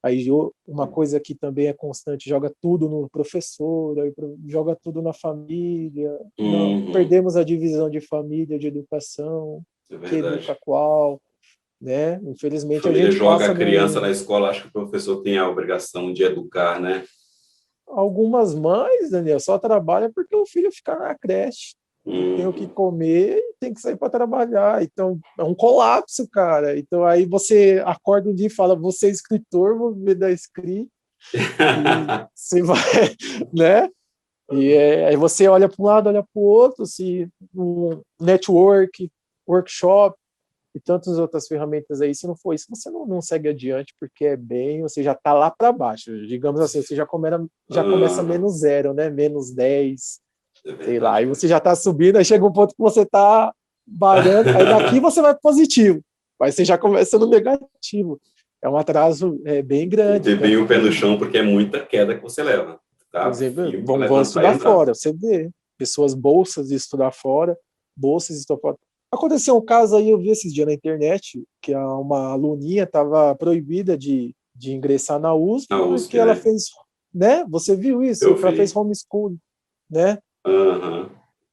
aí uma coisa que também é constante, joga tudo no professor, aí joga tudo na família. Não,
Uhum.
perdemos a divisão de família, de educação,
É
que educa
verdade.
qual. né? Infelizmente,
A
a
família
gente
joga
passa
a criança na escola, acho que o professor tem a obrigação de educar, né?
Algumas mães, Daniel, só trabalham porque o filho fica na creche. Tem o que comer e tem que sair para trabalhar. Então, é um colapso, cara. Então, aí você acorda um dia e fala, vou ser escritor, vou viver da escrita. E você vai, né? Aí você olha para um lado, olha para o outro, se um network, workshop e tantas outras ferramentas aí, se não for isso, você não segue adiante, porque você já está lá para baixo. Digamos assim, você já começa menos 0, né? Menos 10, sei lá. Aí você já está subindo, aí chega um ponto que você está barando, aí daqui você vai positivo, mas você já começa no negativo. É um atraso bem grande.
E ter bem o pé no chão, porque é muita queda que você leva. Tá?
Por exemplo,
Fio
vão estudar fora, você vê. Pessoas bolsas de estudar fora, bolsas de estudar fora. Aconteceu um caso aí, eu vi esses dias na internet, que uma aluninha estava proibida de ingressar na USP, porque ela fez, né? Você viu isso? Ela fez homeschool, né?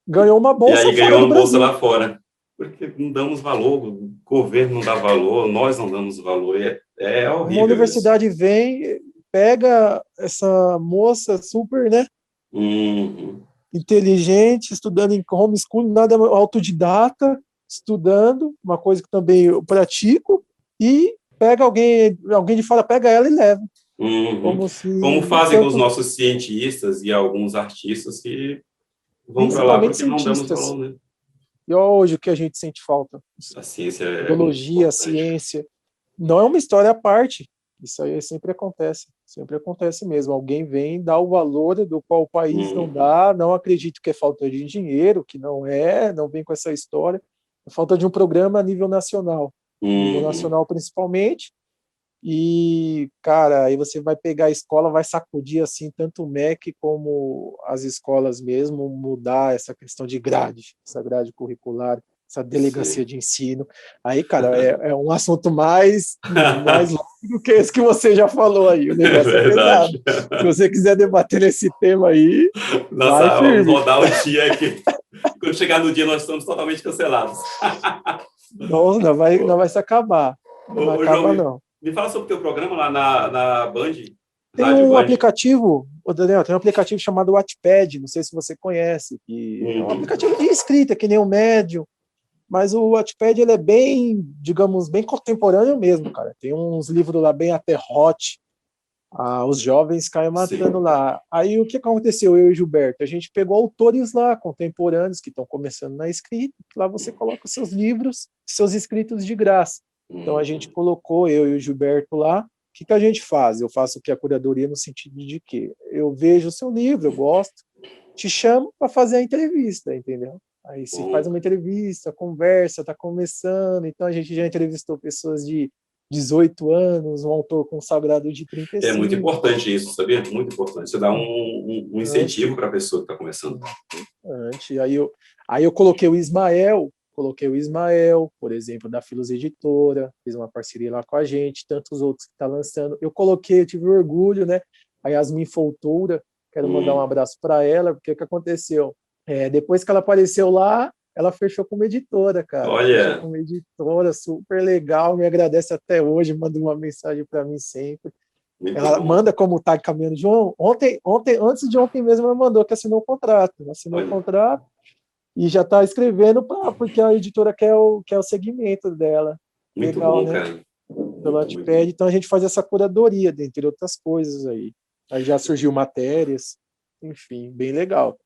Ganhou uma bolsa
fora do Brasil. E aí
ganhou uma
bolsa lá fora. Porque não damos valor, o governo não dá valor, nós não damos valor, é horrível.
Uma universidade vem, pega essa moça super, né? Inteligente, estudando em homeschooling, nada autodidata, estudando, uma coisa que também eu pratico, e pega alguém de fora, pega ela e leva.
Como fazem com os nossos cientistas e alguns artistas que vão para lá porque não damos valor, né?
E hoje o que a gente sente falta?
A ciência
biologia, a ciência. Não é uma história à parte. Isso aí sempre acontece mesmo. Alguém vem dar o valor do qual o país não dá, não acredito que é falta de dinheiro, que não vem com essa história. É falta de um programa a nível nacional. Nível nacional principalmente. E, cara, aí você vai pegar a escola, vai sacudir assim tanto o MEC como as escolas mesmo, mudar essa questão de grade, essa grade curricular, essa delegacia de ensino. Aí, cara, é um assunto mais longo do que esse que você já falou aí. O negócio é pesado. Se você quiser debater esse tema aí,
nossa, vamos rodar o dia aqui. Quando chegar no dia, nós estamos totalmente cancelados.
Não vai se acabar. Não acaba, não.
Me fala sobre o teu programa lá na Band.
Tem um aplicativo, Daniel, tem um aplicativo chamado Wattpad, não sei se você conhece, que é um aplicativo de escrita, que nem o Medium, mas o Wattpad ele é bem, digamos, bem contemporâneo mesmo, cara. Tem uns livros lá bem até hot, os jovens caem matando lá. Aí o que aconteceu, eu e Gilberto? A gente pegou autores lá, contemporâneos, que estão começando na escrita, lá você coloca os seus livros, seus escritos de graça. Então a gente colocou, eu e o Gilberto lá. O que a gente faz? Eu faço a curadoria no sentido de que eu vejo o seu livro, eu gosto, te chamo para fazer a entrevista, entendeu? Aí se faz uma entrevista, conversa, está começando, então a gente já entrevistou pessoas de 18 anos, um autor consagrado de 35.
É muito importante isso, sabia? Muito importante. Você dá um incentivo para a pessoa que está começando.
Aí eu coloquei o Ismael, por exemplo, da Filos Editora, fez uma parceria lá com a gente, tantos outros que está lançando. Eu tive orgulho, né? A Yasmin Foltura, quero mandar um abraço para ela, porque o que aconteceu? Depois que ela apareceu lá, ela fechou como editora, cara.
Olha!
Fechou como editora, super legal, me agradece até hoje, manda uma mensagem para mim sempre.
Muito
ela
bom.
Manda como tá caminhando. João, antes de ontem mesmo, ela mandou que assinou o contrato. Assinou o contrato e já está escrevendo porque a editora quer o segmento dela.
Muito
legal,
bom,
né?
cara.
Pelo Wattpad, então a gente faz essa curadoria, dentre outras coisas aí. Aí já surgiu matérias, enfim, bem legal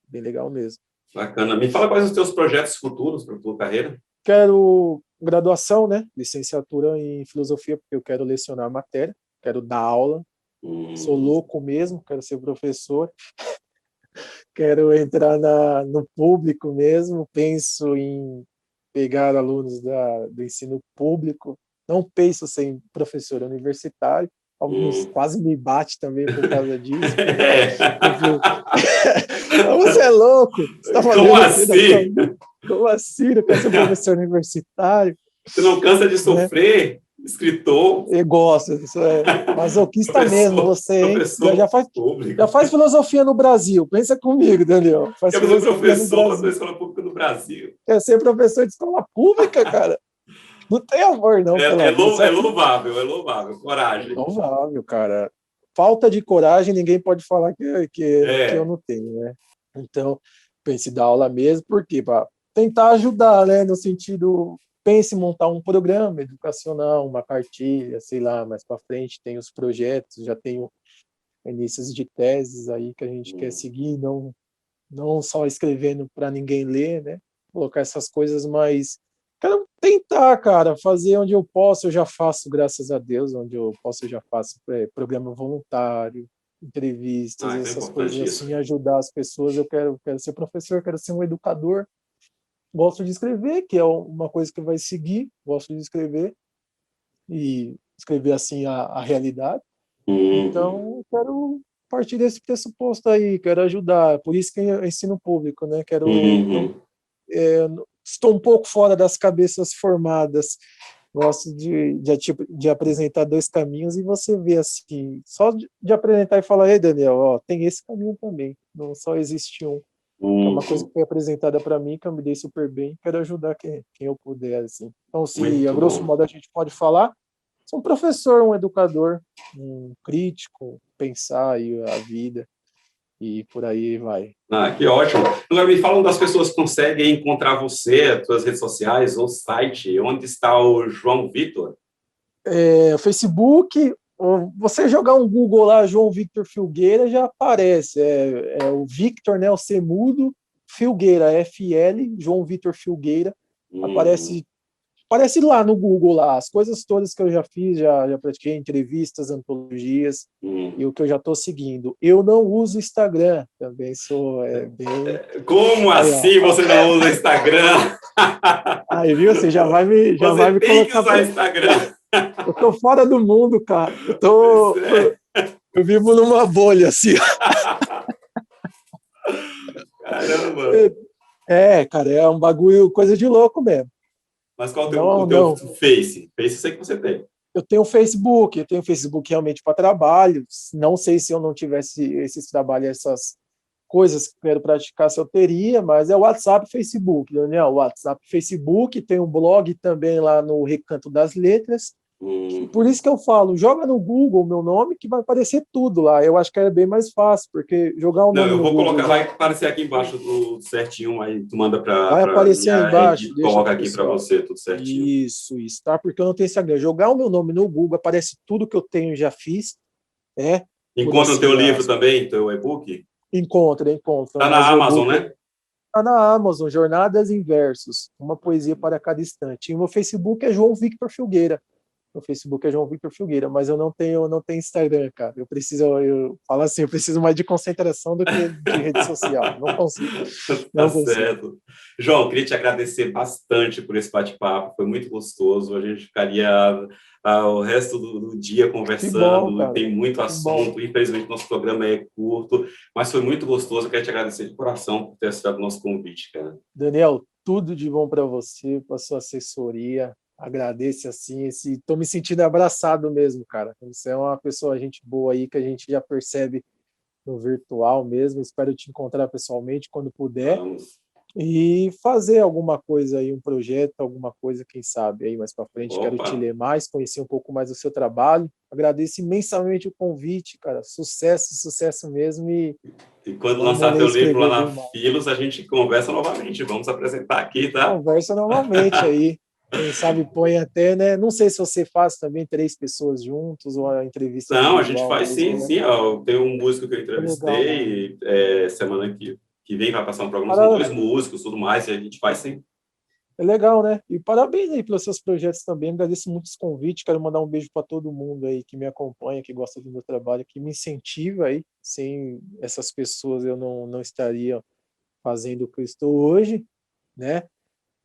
mesmo.
Bacana. Me fala quais os teus projetos futuros para a tua carreira.
Quero graduação, né? Licenciatura em filosofia, porque eu quero lecionar matéria, quero dar aula. Sou louco mesmo, quero ser professor. Quero entrar no público mesmo, penso em pegar alunos do ensino público, não penso ser professor universitário, alguns quase me bate também por causa disso. Você é louco? Você tá
Como assim?
Como assim? Não quer ser professor universitário?
Você não cansa de sofrer? Escritor.
Eu gosto, isso é masoquista mesmo, você, hein? Já faz filosofia no Brasil, pensa comigo, Daniel.
Quer ser professor da escola pública no Brasil.
Quer ser professor de escola pública, cara? Não tem amor, não, pela vida.
É louvável, coragem.
Louvável, cara. Falta de coragem, ninguém pode falar que eu não tenho, né? Então, pense em dar aula mesmo, porque para tentar ajudar, né? No sentido, pense em montar um programa educacional, uma cartilha, sei lá, mais para frente tem os projetos, já tenho inícios de teses aí que a gente quer seguir, não só escrevendo para ninguém ler, né? Colocar essas coisas, mas quero tentar, cara, fazer onde eu posso, eu já faço, graças a Deus, onde eu posso, eu já faço programa voluntário, entrevistas,
Isso é
essas coisas assim,
importantíssimo.
ajudar as pessoas. Eu quero ser professor, quero ser um educador. Gosto de escrever, que é uma coisa que vai seguir, gosto de escrever e escrever assim a realidade.
Uhum.
Então, quero partir desse pressuposto aí, quero ajudar. Por isso que eu ensino público, né? Não,
Uhum.
estou um pouco fora das cabeças formadas. Gosto de apresentar dois caminhos e você vê assim, só de apresentar e falar, ei, Daniel, ó, tem esse caminho também, não só existe um. Que é uma coisa que
Uhum.
foi apresentada para mim, que eu me dei super bem, quero ajudar quem eu puder, assim. Então, se a
Muito
grosso
bom.
modo a gente pode falar, sou um professor, um educador, um crítico, pensar aí a vida e por aí vai.
Que ótimo. Agora me falam das pessoas que conseguem encontrar você, as suas redes sociais ou site. Onde está o João Vitor?
O Facebook, você jogar um Google lá, João Victor Filgueira, já aparece. É o Victor, né, o C mudo, Filgueira, FL, João Victor Filgueira.
Uhum.
Aparece lá no Google, lá, as coisas todas que eu já fiz, já pratiquei, entrevistas, antologias, e
Uhum.
o que eu já estou seguindo. Eu não uso Instagram, também sou bem...
Como
Aí, ó.
assim você não usa Instagram?
Aí, viu? Você já
Você
vai me
tem que
colocar
usar
para...
Instagram.
Eu tô fora do mundo, cara.
Pois é.
Eu vivo numa bolha, assim.
Caramba.
Cara, é um bagulho, coisa de louco mesmo.
Mas qual é
Não,
o teu
não.
Face? Face eu sei que você tem.
Eu tenho Facebook realmente para trabalho. Não sei se eu não tivesse esses trabalhos, essas coisas que eu quero praticar, se eu teria, mas é o WhatsApp e Facebook, Daniel. WhatsApp e Facebook, tem um blog também lá no Recanto das Letras. Por
Uhum.
isso que eu falo, joga no Google o meu nome que vai aparecer tudo lá. Eu acho que é bem mais fácil, porque jogar o
Não,
nome
eu
no
vou
Google
colocar, vai
já
aparecer aqui embaixo do certinho, aí tu manda
vai
para
aparecer aí
minha
embaixo,
equipe,
deixa
coloca
pro
aqui para
pessoal.
você, tudo certinho.
Isso, tá? Porque eu não tenho Instagram. Jogar o meu nome no Google, aparece tudo que eu tenho, já fiz, né? Por
Encontra o teu
assim,
livro também, teu e-book?
encontra,
Tá na
mas o
Amazon,
e-book
né?
tá na Amazon, Jornadas em Versos, uma poesia para cada instante. E o meu Facebook é João Victor Filgueira. No Facebook é João Victor Filgueira, mas eu não tenho Instagram, cara. Eu falo assim, eu preciso mais de concentração do que de rede social. Não consigo,
Tá
não consigo.
certo. João, queria te agradecer bastante por esse bate-papo, foi muito gostoso. A gente ficaria o resto do dia
Que bom,
conversando,
cara.
tem muito
Que bom.
assunto. Infelizmente, nosso programa é curto, mas foi muito gostoso. Eu quero te agradecer de coração por ter aceitado o nosso convite, cara.
Daniel, tudo de bom para você, para sua assessoria. Agradeço assim, tô me sentindo abraçado mesmo, cara. Você é uma pessoa, gente boa aí, que a gente já percebe no virtual mesmo. Espero te encontrar pessoalmente quando puder
Vamos.
e fazer alguma coisa aí, um projeto, alguma coisa, quem sabe aí mais para frente. Quero
Opa!
te ler mais, conhecer um pouco mais do seu trabalho. Agradeço imensamente o convite, cara. Sucesso, sucesso mesmo e
E quando
vamos
lançar
ler,
teu livro lá
escrever
na
bem mais.
Filos, a gente conversa novamente. Vamos apresentar aqui, tá?
Conversa normalmente aí. Quem sabe põe até, né? Não sei se você faz também 3 pessoas juntos ou a entrevista
Não, a gente
individual
faz sim,
mesmo, né?
sim. Ó, tem um músico que eu
É legal.
entrevistei, semana que vem vai passar um programa, são
Para-
2 músicos, tudo mais, e a gente faz sim.
É legal, né? E parabéns aí pelos seus projetos também. Agradeço muito os convites. Quero mandar um beijo para todo mundo aí que me acompanha, que gosta do meu trabalho, que me incentiva aí. Sem essas pessoas eu não estaria fazendo o que eu estou hoje, né?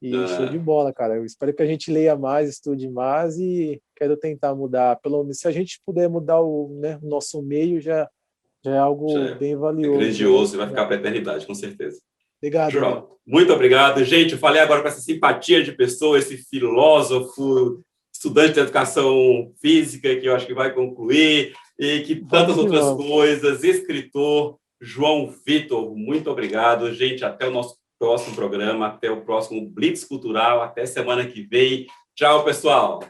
E show de
Ah,
bola, cara. Eu espero que a gente leia mais, estude mais e quero tentar mudar. Pelo menos se a gente puder mudar o nosso meio, já é
já
algo bem
é
valioso, né?
grandioso e vai ficar para a eternidade, com certeza.
Obrigado, Daniel.
João, muito obrigado. Gente, eu falei agora com essa simpatia de pessoa, esse filósofo, estudante de educação física, que eu acho que vai concluir, e que tantas
Vamos que
outras
vamos.
coisas, escritor, João Vitor, muito obrigado. Gente, até o nosso próximo programa, até o próximo Blitz Cultural, até semana que vem. Tchau, pessoal.